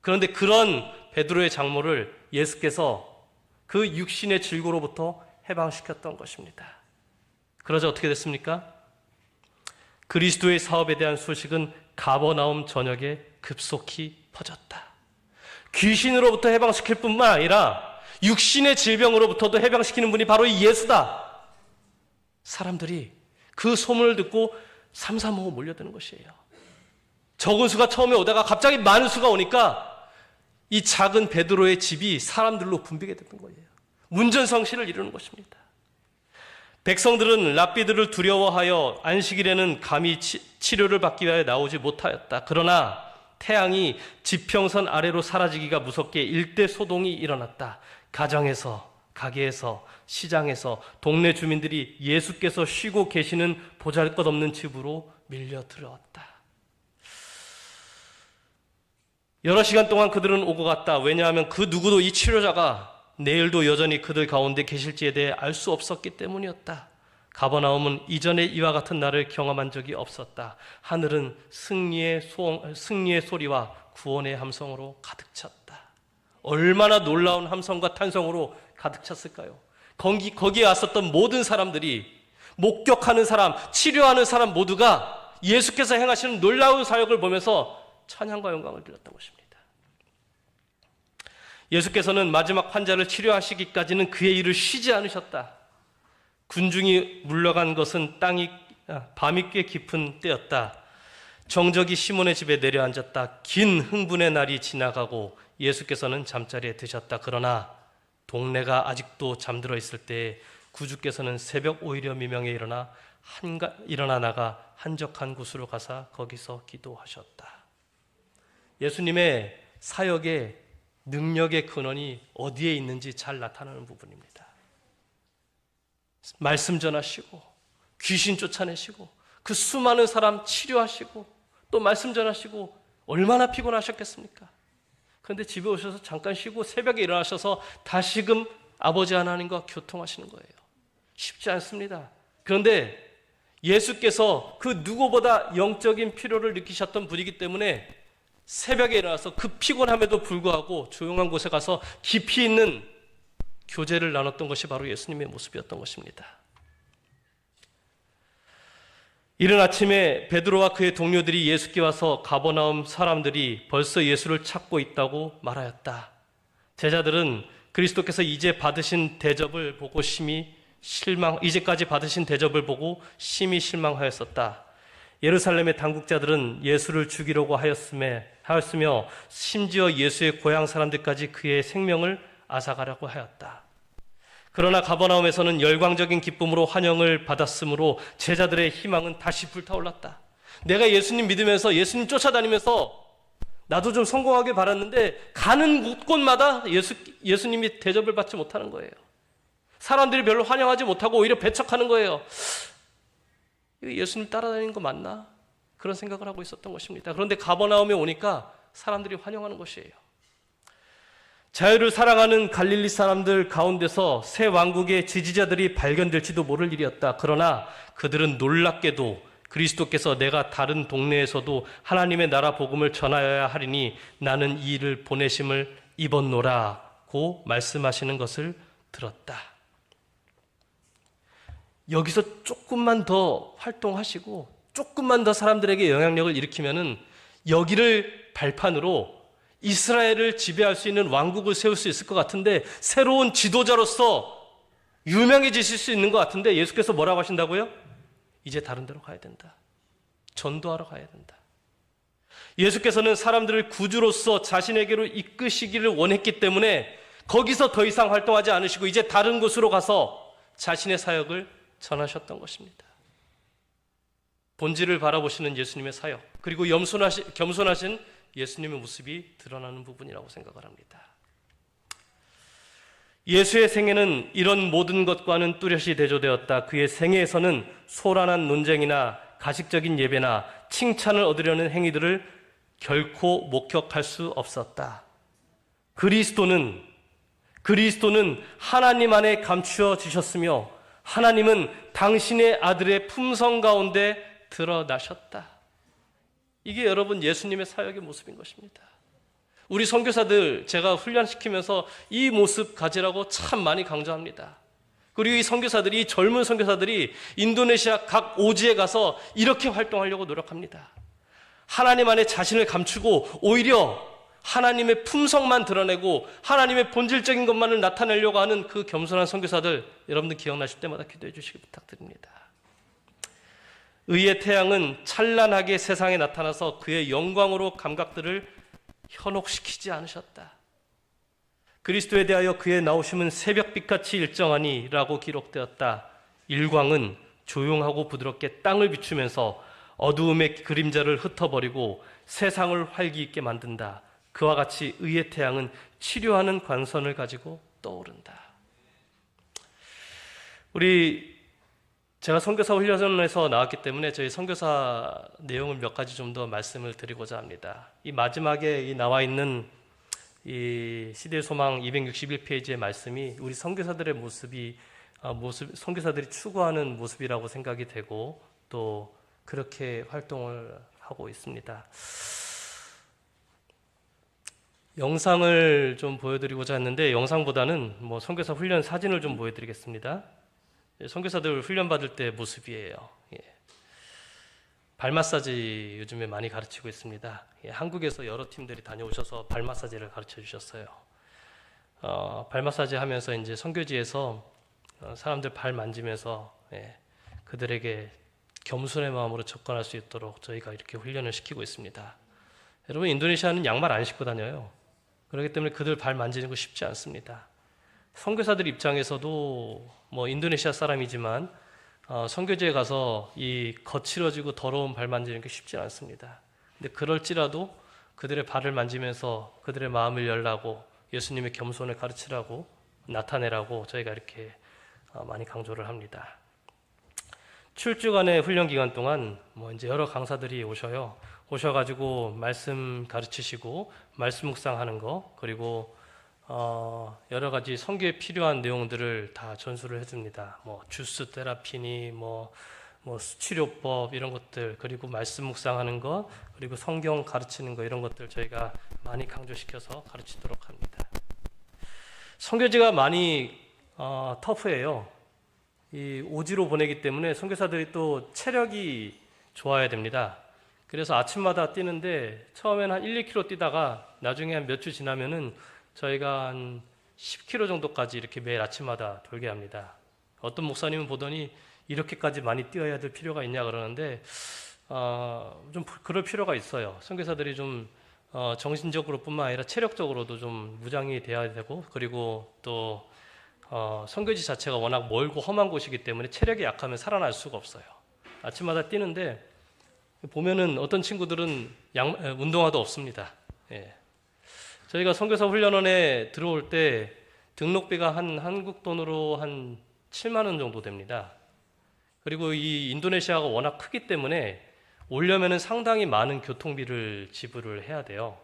그런데 그런 베드로의 장모를 예수께서 그 육신의 질고로부터 해방시켰던 것입니다. 그러자 어떻게 됐습니까? 그리스도의 사업에 대한 소식은 가버나움 전역에 급속히 퍼졌다. 귀신으로부터 해방시킬 뿐만 아니라 육신의 질병으로부터도 해방시키는 분이 바로 이 예수다. 사람들이 그 소문을 듣고 삼삼오오 몰려드는 것이에요. 적은 수가 처음에 오다가 갑자기 많은 수가 오니까 이 작은 베드로의 집이 사람들로 붐비게 됐던 거예요. 문전성시를 이루는 것입니다. 백성들은 랍비들을 두려워하여 안식일에는 감히 치료를 받기 위하여 나오지 못하였다. 그러나 태양이 지평선 아래로 사라지기가 무섭게 일대 소동이 일어났다. 가정에서, 가게에서, 시장에서 동네 주민들이 예수께서 쉬고 계시는 보잘것없는 집으로 밀려들어왔다. 여러 시간 동안 그들은 오고 갔다. 왜냐하면 그 누구도 이 치료자가 내일도 여전히 그들 가운데 계실지에 대해 알 수 없었기 때문이었다. 가버나움은 이전에 이와 같은 날을 경험한 적이 없었다. 하늘은 승리의 소리와 구원의 함성으로 가득 찼다. 얼마나 놀라운 함성과 탄성으로 가득 찼을까요? 거기에 왔었던 모든 사람들이, 목격하는 사람, 치료하는 사람 모두가 예수께서 행하시는 놀라운 사역을 보면서 찬양과 영광을 드렸던 것입니다. 예수께서는 마지막 환자를 치료하시기까지는 그의 일을 쉬지 않으셨다. 군중이 물러간 것은 밤이 꽤 깊은 때였다. 정적이 시몬의 집에 내려앉았다. 긴 흥분의 날이 지나가고 예수께서는 잠자리에 드셨다. 그러나 동네가 아직도 잠들어 있을 때에 구주께서는 새벽 오히려 미명에 일어나 나가 한적한 곳으로 가사 거기서 기도하셨다. 예수님의 사역의 능력의 근원이 어디에 있는지 잘 나타나는 부분입니다. 말씀 전하시고 귀신 쫓아내시고 그 수많은 사람 치료하시고 또 말씀 전하시고 얼마나 피곤하셨겠습니까? 그런데 집에 오셔서 잠깐 쉬고 새벽에 일어나셔서 다시금 아버지 하나님과 교통하시는 거예요. 쉽지 않습니다. 그런데 예수께서 그 누구보다 영적인 필요를 느끼셨던 분이기 때문에 새벽에 일어나서 그 피곤함에도 불구하고 조용한 곳에 가서 깊이 있는 교제를 나눴던 것이 바로 예수님의 모습이었던 것입니다. 이른 아침에 베드로와 그의 동료들이 예수께 와서 가버나움 사람들이 벌써 예수를 찾고 있다고 말하였다. 제자들은 그리스도께서 이제까지 받으신 대접을 보고 심히 실망하였었다. 예루살렘의 당국자들은 예수를 죽이려고 하였으며 심지어 예수의 고향 사람들까지 그의 생명을 앗아가려고 하였다. 그러나 가버나움에서는 열광적인 기쁨으로 환영을 받았으므로 제자들의 희망은 다시 불타올랐다. 내가 예수님 믿으면서 예수님 쫓아다니면서 나도 좀 성공하길 바랐는데 가는 곳마다 예수님이 대접을 받지 못하는 거예요. 사람들이 별로 환영하지 못하고 오히려 배척하는 거예요. 예수님 따라다니는 거 맞나? 그런 생각을 하고 있었던 것입니다. 그런데 가버나움에 오니까 사람들이 환영하는 것이에요. 자유를 사랑하는 갈릴리 사람들 가운데서 새 왕국의 지지자들이 발견될지도 모를 일이었다. 그러나 그들은 놀랍게도 그리스도께서 내가 다른 동네에서도 하나님의 나라 복음을 전하여야 하리니 나는 이 일을 보내심을 입었노라고 말씀하시는 것을 들었다. 여기서 조금만 더 활동하시고 조금만 더 사람들에게 영향력을 일으키면은 여기를 발판으로 이스라엘을 지배할 수 있는 왕국을 세울 수 있을 것 같은데 새로운 지도자로서 유명해지실 수 있는 것 같은데 예수께서 뭐라고 하신다고요? 이제 다른 데로 가야 된다. 전도하러 가야 된다. 예수께서는 사람들을 구주로서 자신에게로 이끄시기를 원했기 때문에 거기서 더 이상 활동하지 않으시고 이제 다른 곳으로 가서 자신의 사역을 전하셨던 것입니다. 본질을 바라보시는 예수님의 사역, 그리고 겸손하신 예수님의 모습이 드러나는 부분이라고 생각을 합니다. 예수의 생애는 이런 모든 것과는 뚜렷이 대조되었다. 그의 생애에서는 소란한 논쟁이나 가식적인 예배나 칭찬을 얻으려는 행위들을 결코 목격할 수 없었다. 그리스도는 하나님 안에 감추어지셨으며 하나님은 당신의 아들의 품성 가운데 드러나셨다. 이게 여러분 예수님의 사역의 모습인 것입니다. 우리 선교사들 제가 훈련시키면서 이 모습 가지라고 참 많이 강조합니다. 그리고 이 선교사들이, 이 젊은 선교사들이 인도네시아 각 오지에 가서 이렇게 활동하려고 노력합니다. 하나님 안에 자신을 감추고 오히려 하나님의 품성만 드러내고 하나님의 본질적인 것만을 나타내려고 하는 그 겸손한 선교사들, 여러분들 기억나실 때마다 기도해 주시기 부탁드립니다. 의의 태양은 찬란하게 세상에 나타나서 그의 영광으로 감각들을 현혹시키지 않으셨다. 그리스도에 대하여 그의 나오심은 새벽빛같이 일정하니 라고 기록되었다. 일광은 조용하고 부드럽게 땅을 비추면서 어두움의 그림자를 흩어버리고 세상을 활기 있게 만든다. 그와 같이 의의 태양은 치료하는 관선을 가지고 떠오른다. 제가 선교사 훈련에서 나왔기 때문에 저희 선교사 내용을 몇 가지 좀 더 말씀을 드리고자 합니다. 이 마지막에 나와 있는 이 시대의 소망 261페이지의 말씀이 우리 선교사들의 선교사들이 추구하는 모습이라고 생각이 되고 또 그렇게 활동을 하고 있습니다. 영상을 좀 보여드리고자 했는데 영상보다는 선교사 훈련 사진을 좀 보여드리겠습니다. 선교사들 훈련 받을 때 모습이에요. 발 마사지 요즘에 많이 가르치고 있습니다. 한국에서 여러 팀들이 다녀오셔서 발 마사지를 가르쳐 주셨어요. 발 마사지 하면서 이제 선교지에서 사람들 발 만지면서 그들에게 겸손의 마음으로 접근할 수 있도록 저희가 이렇게 훈련을 시키고 있습니다. 여러분, 인도네시아는 양말 안 신고 다녀요. 그렇기 때문에 그들 발 만지는 거 쉽지 않습니다. 선교사들 입장에서도 인도네시아 사람이지만 선교지에 가서 이 거칠어지고 더러운 발 만지는 게 쉽지 않습니다. 근데 그럴지라도 그들의 발을 만지면서 그들의 마음을 열라고, 예수님의 겸손을 가르치라고, 나타내라고 저희가 이렇게 많이 강조를 합니다. 출주간의 훈련 기간 동안 이제 여러 강사들이 오셔가지고 말씀 가르치시고 말씀 묵상하는 거, 그리고 여러 가지 선교에 필요한 내용들을 다 전수를 해줍니다. 주스 테라피니, 수치료법 이런 것들, 그리고 말씀 묵상하는 것, 그리고 성경 가르치는 거, 이런 것들 저희가 많이 강조시켜서 가르치도록 합니다. 선교지가 많이 터프해요. 이 오지로 보내기 때문에 선교사들이 또 체력이 좋아야 됩니다. 그래서 아침마다 뛰는데 처음에는 한 1, 2km 뛰다가 나중에 한 몇 주 지나면은 저희가 한 10km 정도까지 이렇게 매일 아침마다 돌게 합니다. 어떤 목사님은 보더니 이렇게까지 많이 뛰어야 될 필요가 있냐 그러는데 좀 그럴 필요가 있어요. 선교사들이 좀 정신적으로 뿐만 아니라 체력적으로도 좀 무장이 돼야 되고, 그리고 또 선교지 자체가 워낙 멀고 험한 곳이기 때문에 체력이 약하면 살아날 수가 없어요. 아침마다 뛰는데 보면은 어떤 친구들은 운동화도 없습니다. 저희가 선교사 훈련원에 들어올 때 등록비가 한국 돈으로 한 7만 원 정도 됩니다. 그리고 이 인도네시아가 워낙 크기 때문에 오려면은 상당히 많은 교통비를 지불을 해야 돼요.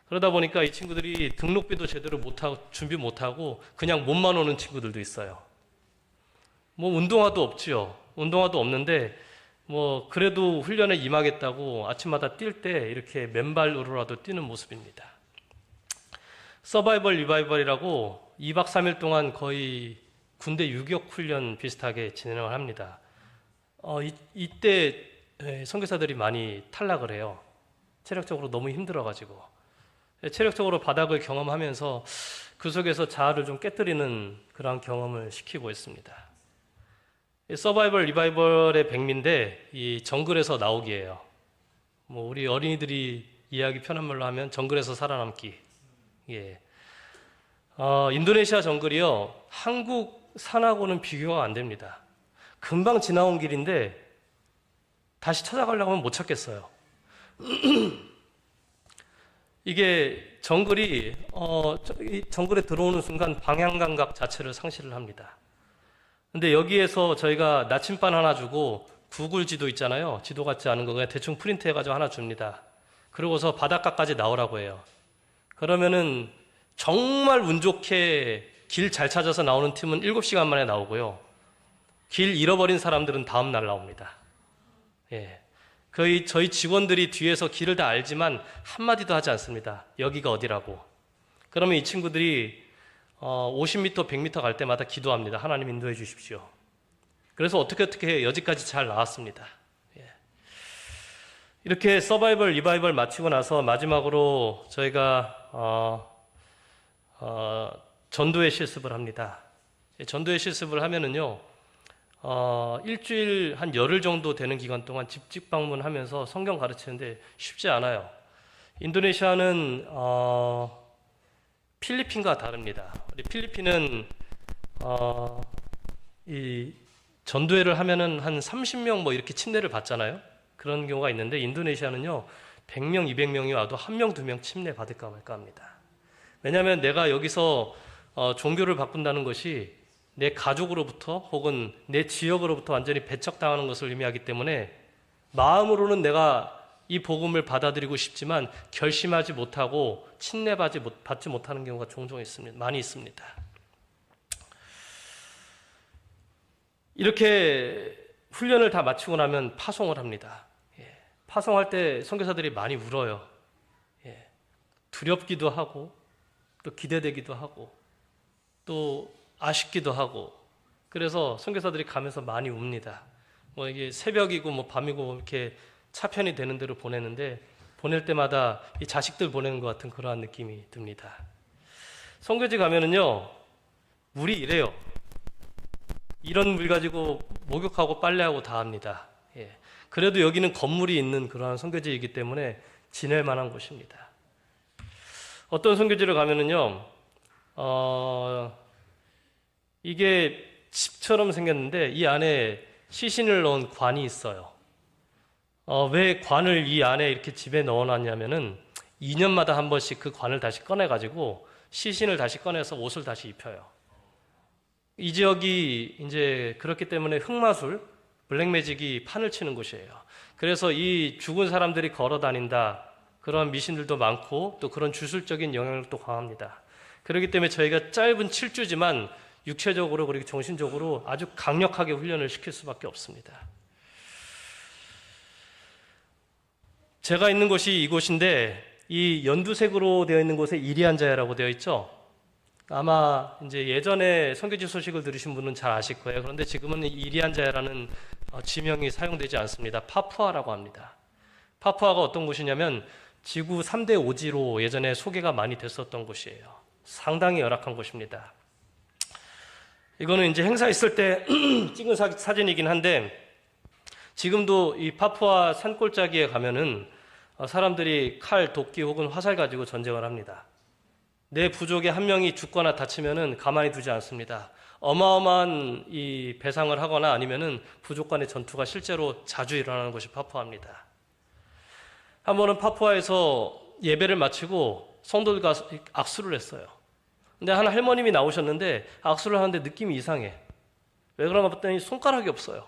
그러다 보니까 이 친구들이 등록비도 제대로 못하고 준비 못하고 그냥 몸만 오는 친구들도 있어요. 운동화도 없지요. 운동화도 없는데 그래도 훈련에 임하겠다고 아침마다 뛸 때 이렇게 맨발으로라도 뛰는 모습입니다. 서바이벌 리바이벌이라고 2박 3일 동안 거의 군대 유격 훈련 비슷하게 진행을 합니다. 이때 선교사들이 많이 탈락을 해요. 체력적으로 너무 힘들어가지고. 체력적으로 바닥을 경험하면서 그 속에서 자아를 좀 깨뜨리는 그런 경험을 시키고 있습니다. 서바이벌 리바이벌의 백미인데 이 정글에서 나오기예요. 우리 어린이들이 이해하기 편한 말로 하면 정글에서 살아남기. 인도네시아 정글이요, 한국 산하고는 비교가 안 됩니다. 금방 지나온 길인데 다시 찾아가려고 하면 못 찾겠어요. 이게 정글이 정글에 들어오는 순간 방향 감각 자체를 상실을 합니다. 근데 여기에서 저희가 나침반 하나 주고 구글 지도 있잖아요. 지도 같지 않은 거 그냥 대충 프린트해가지고 하나 줍니다. 그러고서 바닷가까지 나오라고 해요. 그러면은 정말 운 좋게 길 잘 찾아서 나오는 팀은 7시간 만에 나오고요. 길 잃어버린 사람들은 다음 날 나옵니다. 거의 저희 직원들이 뒤에서 길을 다 알지만 한마디도 하지 않습니다. 여기가 어디라고. 그러면 이 친구들이 50m, 100m 갈 때마다 기도합니다. 하나님 인도해 주십시오. 그래서 어떻게 여기까지 잘 나왔습니다. 예. 이렇게 서바이벌, 리바이벌 마치고 나서 마지막으로 저희가 전도의 실습을 합니다. 전도의 실습을 하면은요, 일주일 한 열흘 정도 되는 기간 동안 집집 방문하면서 성경 가르치는데 쉽지 않아요. 인도네시아는 필리핀과 다릅니다. 우리 필리핀은 이 전도회를 하면은 한 30명 뭐 이렇게 침례를 받잖아요. 그런 경우가 있는데 인도네시아는요, 100명, 200명이 와도 1명, 2명 침례 받을까 말까 합니다. 왜냐하면 내가 여기서 종교를 바꾼다는 것이 내 가족으로부터 혹은 내 지역으로부터 완전히 배척당하는 것을 의미하기 때문에 마음으로는 내가 이 복음을 받아들이고 싶지만 결심하지 못하고 침례받지 못하는 경우가 종종 있습니다. 많이 있습니다. 이렇게 훈련을 다 마치고 나면 파송을 합니다. 예. 파송할 때 선교사들이 많이 울어요. 예. 두렵기도 하고 또 기대되기도 하고 또 아쉽기도 하고, 그래서 선교사들이 가면서 많이 웁니다. 뭐 이게 새벽이고 뭐 밤이고 이렇게 차편이 되는 대로 보내는데, 보낼 때마다 이 자식들 보내는 것 같은 그러한 느낌이 듭니다. 선교지 가면은요, 물이 이래요. 이런 물 가지고 목욕하고 빨래하고 다 합니다. 예. 그래도 여기는 건물이 있는 그러한 선교지이기 때문에 지낼 만한 곳입니다. 어떤 선교지를 가면은요, 이게 집처럼 생겼는데 이 안에 시신을 넣은 관이 있어요. 왜 관을 이 안에 이렇게 집에 넣어놨냐면은 2년마다 한 번씩 그 관을 다시 꺼내가지고 시신을 다시 꺼내서 옷을 다시 입혀요. 이 지역이 이제 그렇기 때문에 흑마술, 블랙매직이 판을 치는 곳이에요. 그래서 이 죽은 사람들이 걸어 다닌다, 그런 미신들도 많고 또 그런 주술적인 영향력도 강합니다. 그렇기 때문에 저희가 짧은 7주지만 육체적으로 그리고 정신적으로 아주 강력하게 훈련을 시킬 수밖에 없습니다. 제가 있는 곳이 이곳인데, 이 연두색으로 되어 있는 곳에 이리안자야라고 되어 있죠. 아마 이제 예전에 선교지 소식을 들으신 분은 잘 아실 거예요. 그런데 지금은 이리안자야라는 지명이 사용되지 않습니다. 파푸아라고 합니다. 파푸아가 어떤 곳이냐면 지구 3대 오지로 예전에 소개가 많이 됐었던 곳이에요. 상당히 열악한 곳입니다. 이거는 이제 행사 있을 때 찍은 사진이긴 한데, 지금도 이 파푸아 산골짜기에 가면은 사람들이 칼, 도끼 혹은 화살 가지고 전쟁을 합니다. 내 부족의 한 명이 죽거나 다치면은 가만히 두지 않습니다. 어마어마한 이 배상을 하거나 아니면은 부족 간의 전투가 실제로 자주 일어나는 것이 파푸아입니다. 한 번은 파푸아에서 예배를 마치고 성도들과 악수를 했어요. 근데 한 할머님이 나오셨는데 악수를 하는데 느낌이 이상해. 왜 그런가 봤더니 손가락이 없어요.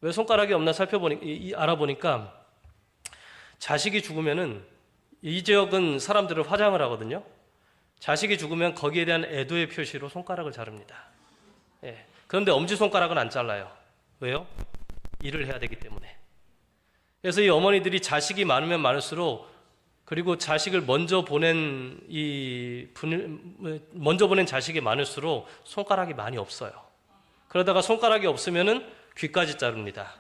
왜 손가락이 없나 알아보니까 자식이 죽으면은 이 지역은 사람들을 화장을 하거든요. 자식이 죽으면 거기에 대한 애도의 표시로 손가락을 자릅니다. 예. 그런데 엄지손가락은 안 잘라요. 왜요? 일을 해야 되기 때문에. 그래서 이 어머니들이 자식이 많으면 많을수록, 그리고 자식을 먼저 보낸 자식이 많을수록 손가락이 많이 없어요. 그러다가 손가락이 없으면은 귀까지 자릅니다.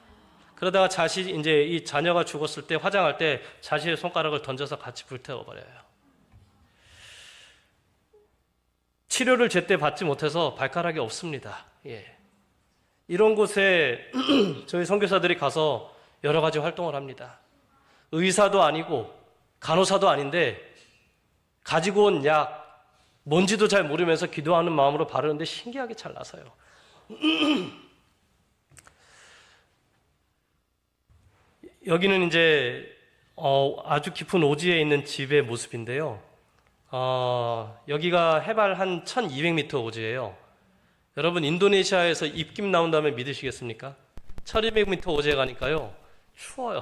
그러다가 이제 이 자녀가 죽었을 때 화장할 때 자신의 손가락을 던져서 같이 불태워버려요. 치료를 제때 받지 못해서 발가락이 없습니다. 예. 이런 곳에 저희 선교사들이 가서 여러 가지 활동을 합니다. 의사도 아니고 간호사도 아닌데 가지고 온 약, 뭔지도 잘 모르면서 기도하는 마음으로 바르는데 신기하게 잘 나서요. 여기는 이제 아주 깊은 오지에 있는 집의 모습인데요. 여기가 해발 한 1200m 오지예요. 여러분, 인도네시아에서 입김 나온 다음에 믿으시겠습니까? 1200m 오지에 가니까요, 추워요.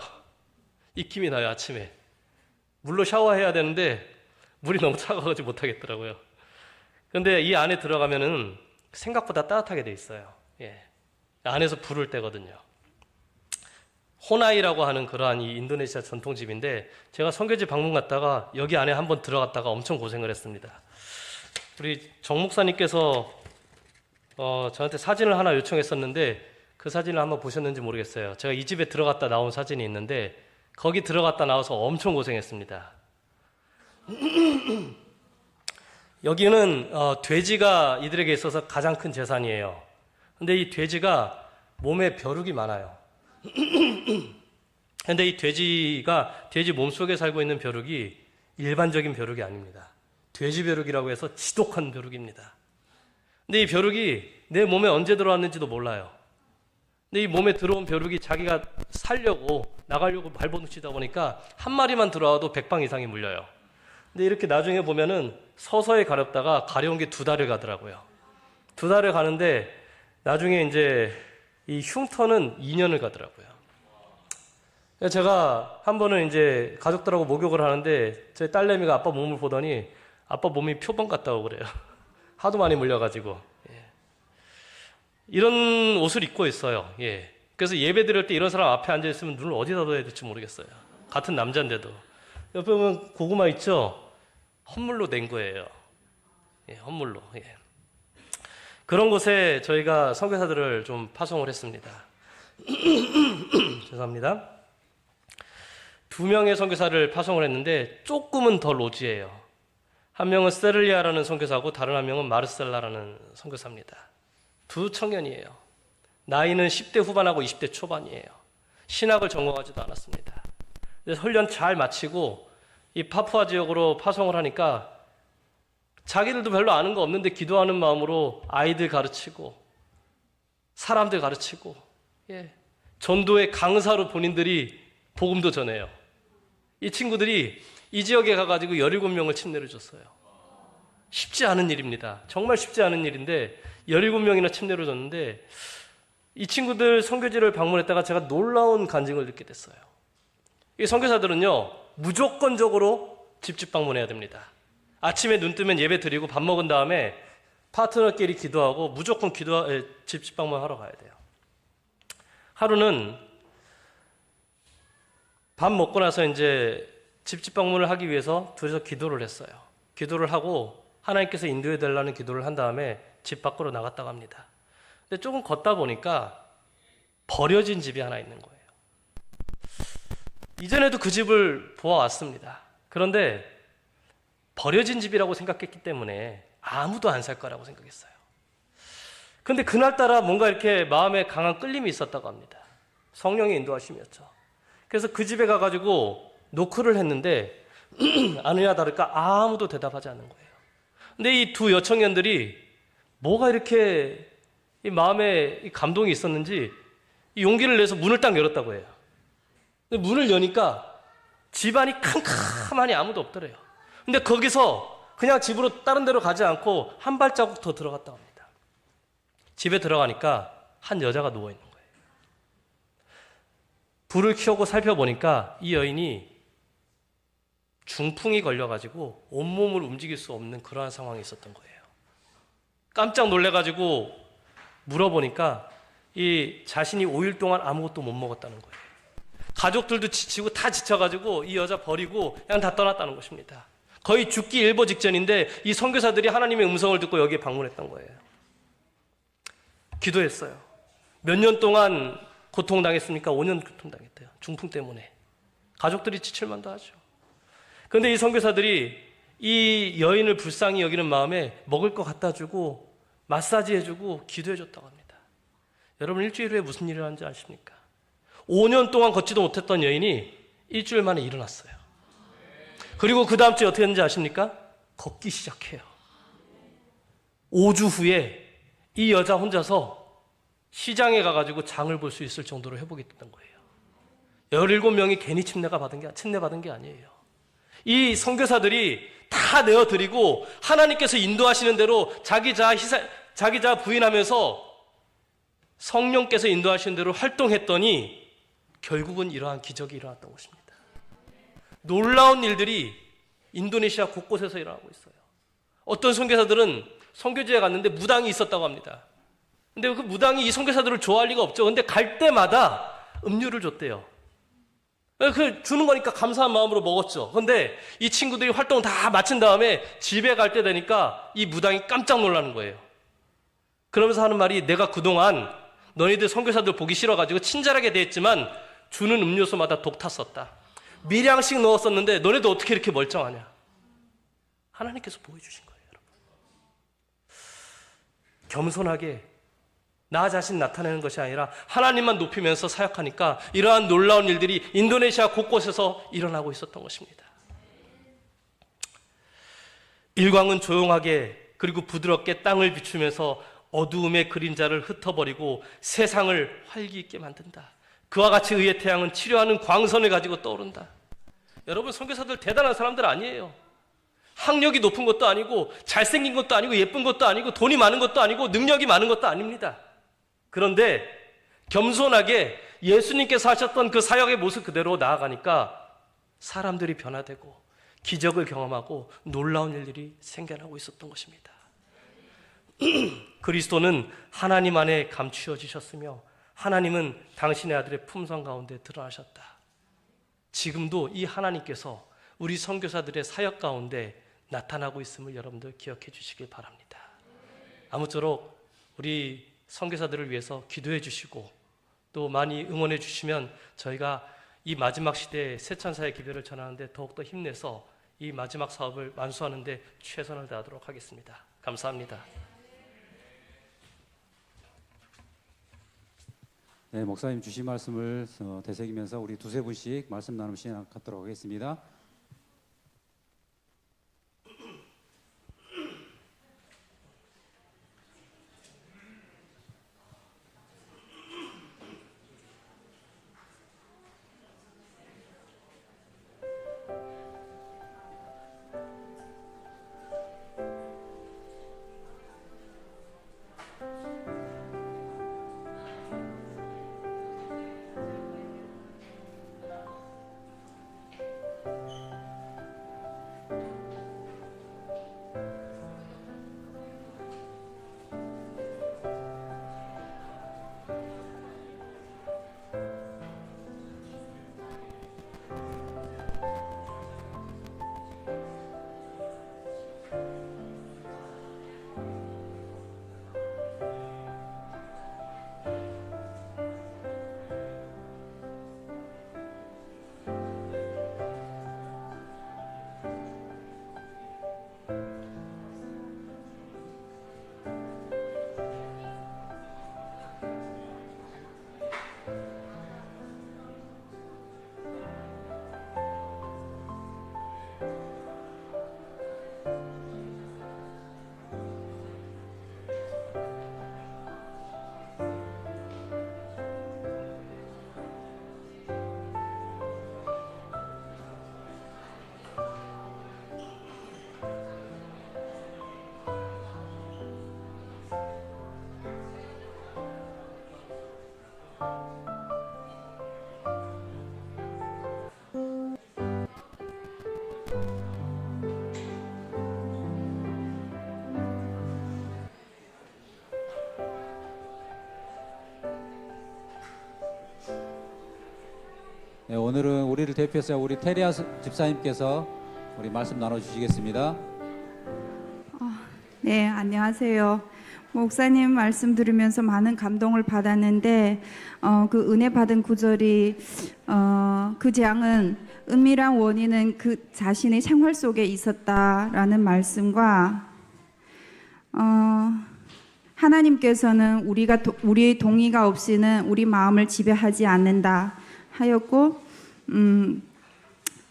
입김이 나요, 아침에. 물로 샤워해야 되는데 물이 너무 차가워서 못하겠더라고요. 그런데 이 안에 들어가면은 생각보다 따뜻하게 돼 있어요. 예. 안에서 불을 떼거든요. 호나이라고 하는 그러한 이 인도네시아 전통집인데 제가 선교지 방문 갔다가 여기 안에 한번 들어갔다가 엄청 고생을 했습니다. 우리 정 목사님께서 저한테 사진을 하나 요청했었는데 그 사진을 한번 보셨는지 모르겠어요. 제가 이 집에 들어갔다 나온 사진이 있는데 거기 들어갔다 나와서 엄청 고생했습니다. 여기는 돼지가 이들에게 있어서 가장 큰 재산이에요. 근데 이 돼지가 몸에 벼룩이 많아요. 근데 이 돼지 몸속에 살고 있는 벼룩이 일반적인 벼룩이 아닙니다. 돼지 벼룩이라고 해서 지독한 벼룩입니다. 근데 이 벼룩이 내 몸에 언제 들어왔는지도 몰라요. 근데 이 몸에 들어온 벼룩이 자기가 살려고 나가려고 발버둥치다 보니까 한 마리만 들어와도 100방 이상이 물려요. 근데 이렇게 나중에 보면은 서서히 가렵다가 가려운 게 2달을 가더라고요. 2달을 가는데 나중에 이제 이 흉터는 2년을 가더라고요. 제가 한 번은 이제 가족들하고 목욕을 하는데 저희 딸내미가 아빠 몸을 보더니 아빠 몸이 표범 같다고 그래요. 하도 많이 물려가지고. 이런 옷을 입고 있어요. 그래서 예배 드릴 때 이런 사람 앞에 앉아 있으면 눈을 어디다 둬야 될지 모르겠어요. 같은 남자인데도. 옆에 보면 고구마 있죠? 헌물로 낸 거예요. 헌물로. 그런 곳에 저희가 선교사들을 좀 파송을 했습니다. 죄송합니다. 2명의 선교사를 파송을 했는데 조금은 더 로지예요. 한 명은 세를리아라는 선교사고 다른 한 명은 마르셀라라는 선교사입니다. 2 청년이에요. 나이는 10대 후반하고 20대 초반이에요. 신학을 전공하지도 않았습니다. 그래서 훈련 잘 마치고 이 파푸아 지역으로 파송을 하니까 자기들도 별로 아는 거 없는데 기도하는 마음으로 아이들 가르치고 사람들 가르치고 전도의 강사로 본인들이 복음도 전해요. 이 친구들이 이 지역에 가가지고 17명을 침례를 줬어요. 쉽지 않은 일입니다. 정말 쉽지 않은 일인데 17명이나 침례를 줬는데 이 친구들 선교지를 방문했다가 제가 놀라운 간증을 듣게 됐어요. 이 선교사들은요 무조건적으로 집집 방문해야 됩니다. 아침에 눈 뜨면 예배 드리고 밥 먹은 다음에 파트너끼리 기도하고 무조건 집집 방문하러 가야 돼요. 하루는 밥 먹고 나서 이제 집집 방문을 하기 위해서 둘이서 기도를 했어요. 기도를 하고 하나님께서 인도해 달라는 기도를 한 다음에 집 밖으로 나갔다고 합니다. 근데 조금 걷다 보니까 버려진 집이 하나 있는 거예요. 이전에도 그 집을 보아왔습니다. 그런데 버려진 집이라고 생각했기 때문에 아무도 안 살 거라고 생각했어요. 근데 그날따라 뭔가 이렇게 마음에 강한 끌림이 있었다고 합니다. 성령의 인도하심이었죠. 그래서 그 집에 가가지고 노크를 했는데 아느냐 다를까 아무도 대답하지 않는 거예요. 근데 이 2 여청년들이 뭐가 이렇게 이 마음에 이 감동이 있었는지 이 용기를 내서 문을 딱 열었다고 해요. 근데 문을 여니까 집안이 캄캄하니 아무도 없더래요. 근데 거기서 그냥 집으로 다른 데로 가지 않고 한 발자국 더 들어갔다고 합니다. 집에 들어가니까 한 여자가 누워있는 거예요. 불을 켜고 살펴보니까 이 여인이 중풍이 걸려가지고 온몸을 움직일 수 없는 그러한 상황이 있었던 거예요. 깜짝 놀래가지고 물어보니까 이 자신이 5일 동안 아무것도 못 먹었다는 거예요. 가족들도 지치고 다 지쳐가지고 이 여자 버리고 그냥 다 떠났다는 것입니다. 거의 죽기 일보 직전인데 이 선교사들이 하나님의 음성을 듣고 여기에 방문했던 거예요. 기도했어요. 몇 년 동안 고통당했습니까? 5년 고통당했대요. 중풍 때문에. 가족들이 지칠만도 하죠. 그런데 이 선교사들이 이 여인을 불쌍히 여기는 마음에 먹을 거 갖다 주고 마사지 해주고 기도해줬다고 합니다. 여러분 일주일 후에 무슨 일을 하는지 아십니까? 5년 동안 걷지도 못했던 여인이 일주일 만에 일어났어요. 그리고 그 다음 주에 어떻게 했는지 아십니까? 걷기 시작해요. 5주 후에 이 여자 혼자서 시장에 가가지고 장을 볼 수 있을 정도로 회복이 됐던 거예요. 17명이 괜히 침례 받은 게 아니에요. 이 선교사들이 다 내어드리고 하나님께서 인도하시는 대로 자기 자 부인하면서 성령께서 인도하시는 대로 활동했더니 결국은 이러한 기적이 일어났던 것입니다. 놀라운 일들이 인도네시아 곳곳에서 일어나고 있어요. 어떤 선교사들은 선교지에 갔는데 무당이 있었다고 합니다. 근데 그 무당이 이 선교사들을 좋아할 리가 없죠. 근데 갈 때마다 음료를 줬대요. 그 주는 거니까 감사한 마음으로 먹었죠. 근데 이 친구들이 활동 다 마친 다음에 집에 갈 때 되니까 이 무당이 깜짝 놀라는 거예요. 그러면서 하는 말이, 내가 그동안 너희들 선교사들 보기 싫어가지고 친절하게 대했지만 주는 음료수마다 독 탔었다. 미량씩 넣었었는데 너네도 어떻게 이렇게 멀쩡하냐. 하나님께서 보여주신 거예요, 여러분. 겸손하게 나 자신 나타내는 것이 아니라 하나님만 높이면서 사역하니까 이러한 놀라운 일들이 인도네시아 곳곳에서 일어나고 있었던 것입니다. 일광은 조용하게 그리고 부드럽게 땅을 비추면서 어두움의 그림자를 흩어버리고 세상을 활기 있게 만든다. 그와 같이 의의 태양은 치료하는 광선을 가지고 떠오른다. 여러분, 선교사들 대단한 사람들 아니에요. 학력이 높은 것도 아니고 잘생긴 것도 아니고 예쁜 것도 아니고 돈이 많은 것도 아니고 능력이 많은 것도 아닙니다. 그런데 겸손하게 예수님께서 하셨던 그 사역의 모습 그대로 나아가니까 사람들이 변화되고 기적을 경험하고 놀라운 일들이 생겨나고 있었던 것입니다. 그리스도는 하나님 안에 감추어지셨으며 하나님은 당신의 아들의 품성 가운데 드러나셨다. 지금도 이 하나님께서 우리 선교사들의 사역 가운데 나타나고 있음을 여러분들 기억해 주시길 바랍니다. 아무쪼록 우리 선교사들을 위해서 기도해 주시고 또 많이 응원해 주시면 저희가 이 마지막 시대에 새천사의 기별을 전하는데 더욱더 힘내서 이 마지막 사업을 완수하는 데 최선을 다하도록 하겠습니다. 감사합니다. 네, 목사님 주신 말씀을 되새기면서 우리 두세 분씩 말씀 나눔 시간 갖도록 하겠습니다. 네, 오늘은 우리를 대표해서 우리 테리아 집사님께서 우리 말씀 나눠주시겠습니다. 네, 안녕하세요. 목사님 말씀 들으면서 많은 감동을 받았는데 그 은혜 받은 구절이 그 재앙은 은밀한 원인은 그 자신의 생활 속에 있었다라는 말씀과 하나님께서는 우리의 동의가 없이는 우리 마음을 지배하지 않는다 하였고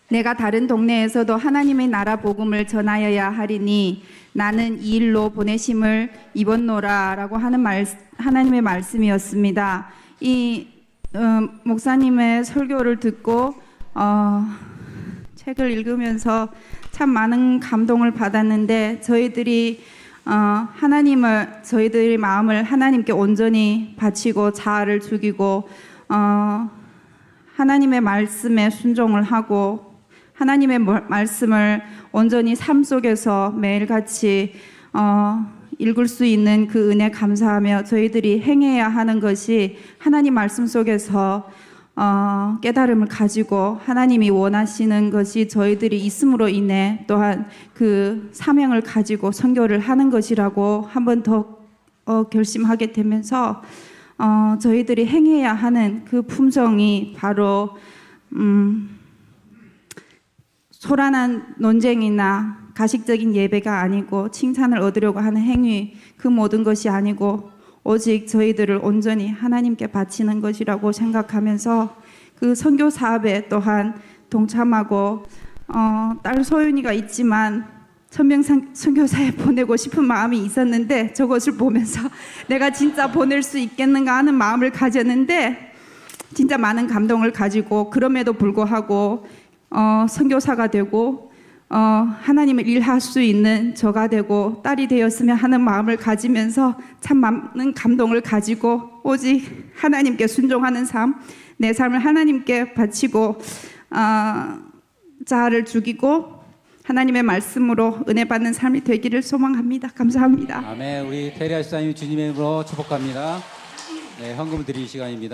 내가 다른 동네에서도 하나님의 나라 복음을 전하여야 하리니 나는 이 일로 보내심을 입었노라라고 하는 하나님의 말씀이었습니다. 이 목사님의 설교를 듣고 책을 읽으면서 참 많은 감동을 받았는데 저희들이 저희들의 마음을 하나님께 온전히 바치고 자아를 죽이고 하나님의 말씀에 순종을 하고 하나님의 말씀을 온전히 삶 속에서 매일같이 읽을 수 있는 그 은혜 감사하며 저희들이 행해야 하는 것이 하나님 말씀 속에서 깨달음을 가지고 하나님이 원하시는 것이 저희들이 있음으로 인해 또한 그 사명을 가지고 선교를 하는 것이라고 한 번 더 결심하게 되면서 저희들이 행해야 하는 그 품성이 바로 소란한 논쟁이나 가식적인 예배가 아니고 칭찬을 얻으려고 하는 행위, 그 모든 것이 아니고 오직 저희들을 온전히 하나님께 바치는 것이라고 생각하면서 그 선교 사업에 또한 동참하고 딸 소윤이가 있지만 천명 선교사에 보내고 싶은 마음이 있었는데 저것을 보면서 내가 진짜 보낼 수 있겠는가 하는 마음을 가졌는데 진짜 많은 감동을 가지고 그럼에도 불구하고 선교사가 되고 하나님을 일할 수 있는 저가 되고 딸이 되었으면 하는 마음을 가지면서 참 많은 감동을 가지고 오직 하나님께 순종하는 삶, 내 삶을 하나님께 바치고 자아를 죽이고 하나님의 말씀으로 은혜 받는 삶이 되기를 소망합니다. 감사합니다. 아멘. 우리 테리아 집사님 주님의 이름으로 축복합니다. 네, 헌금 드릴 시간입니다.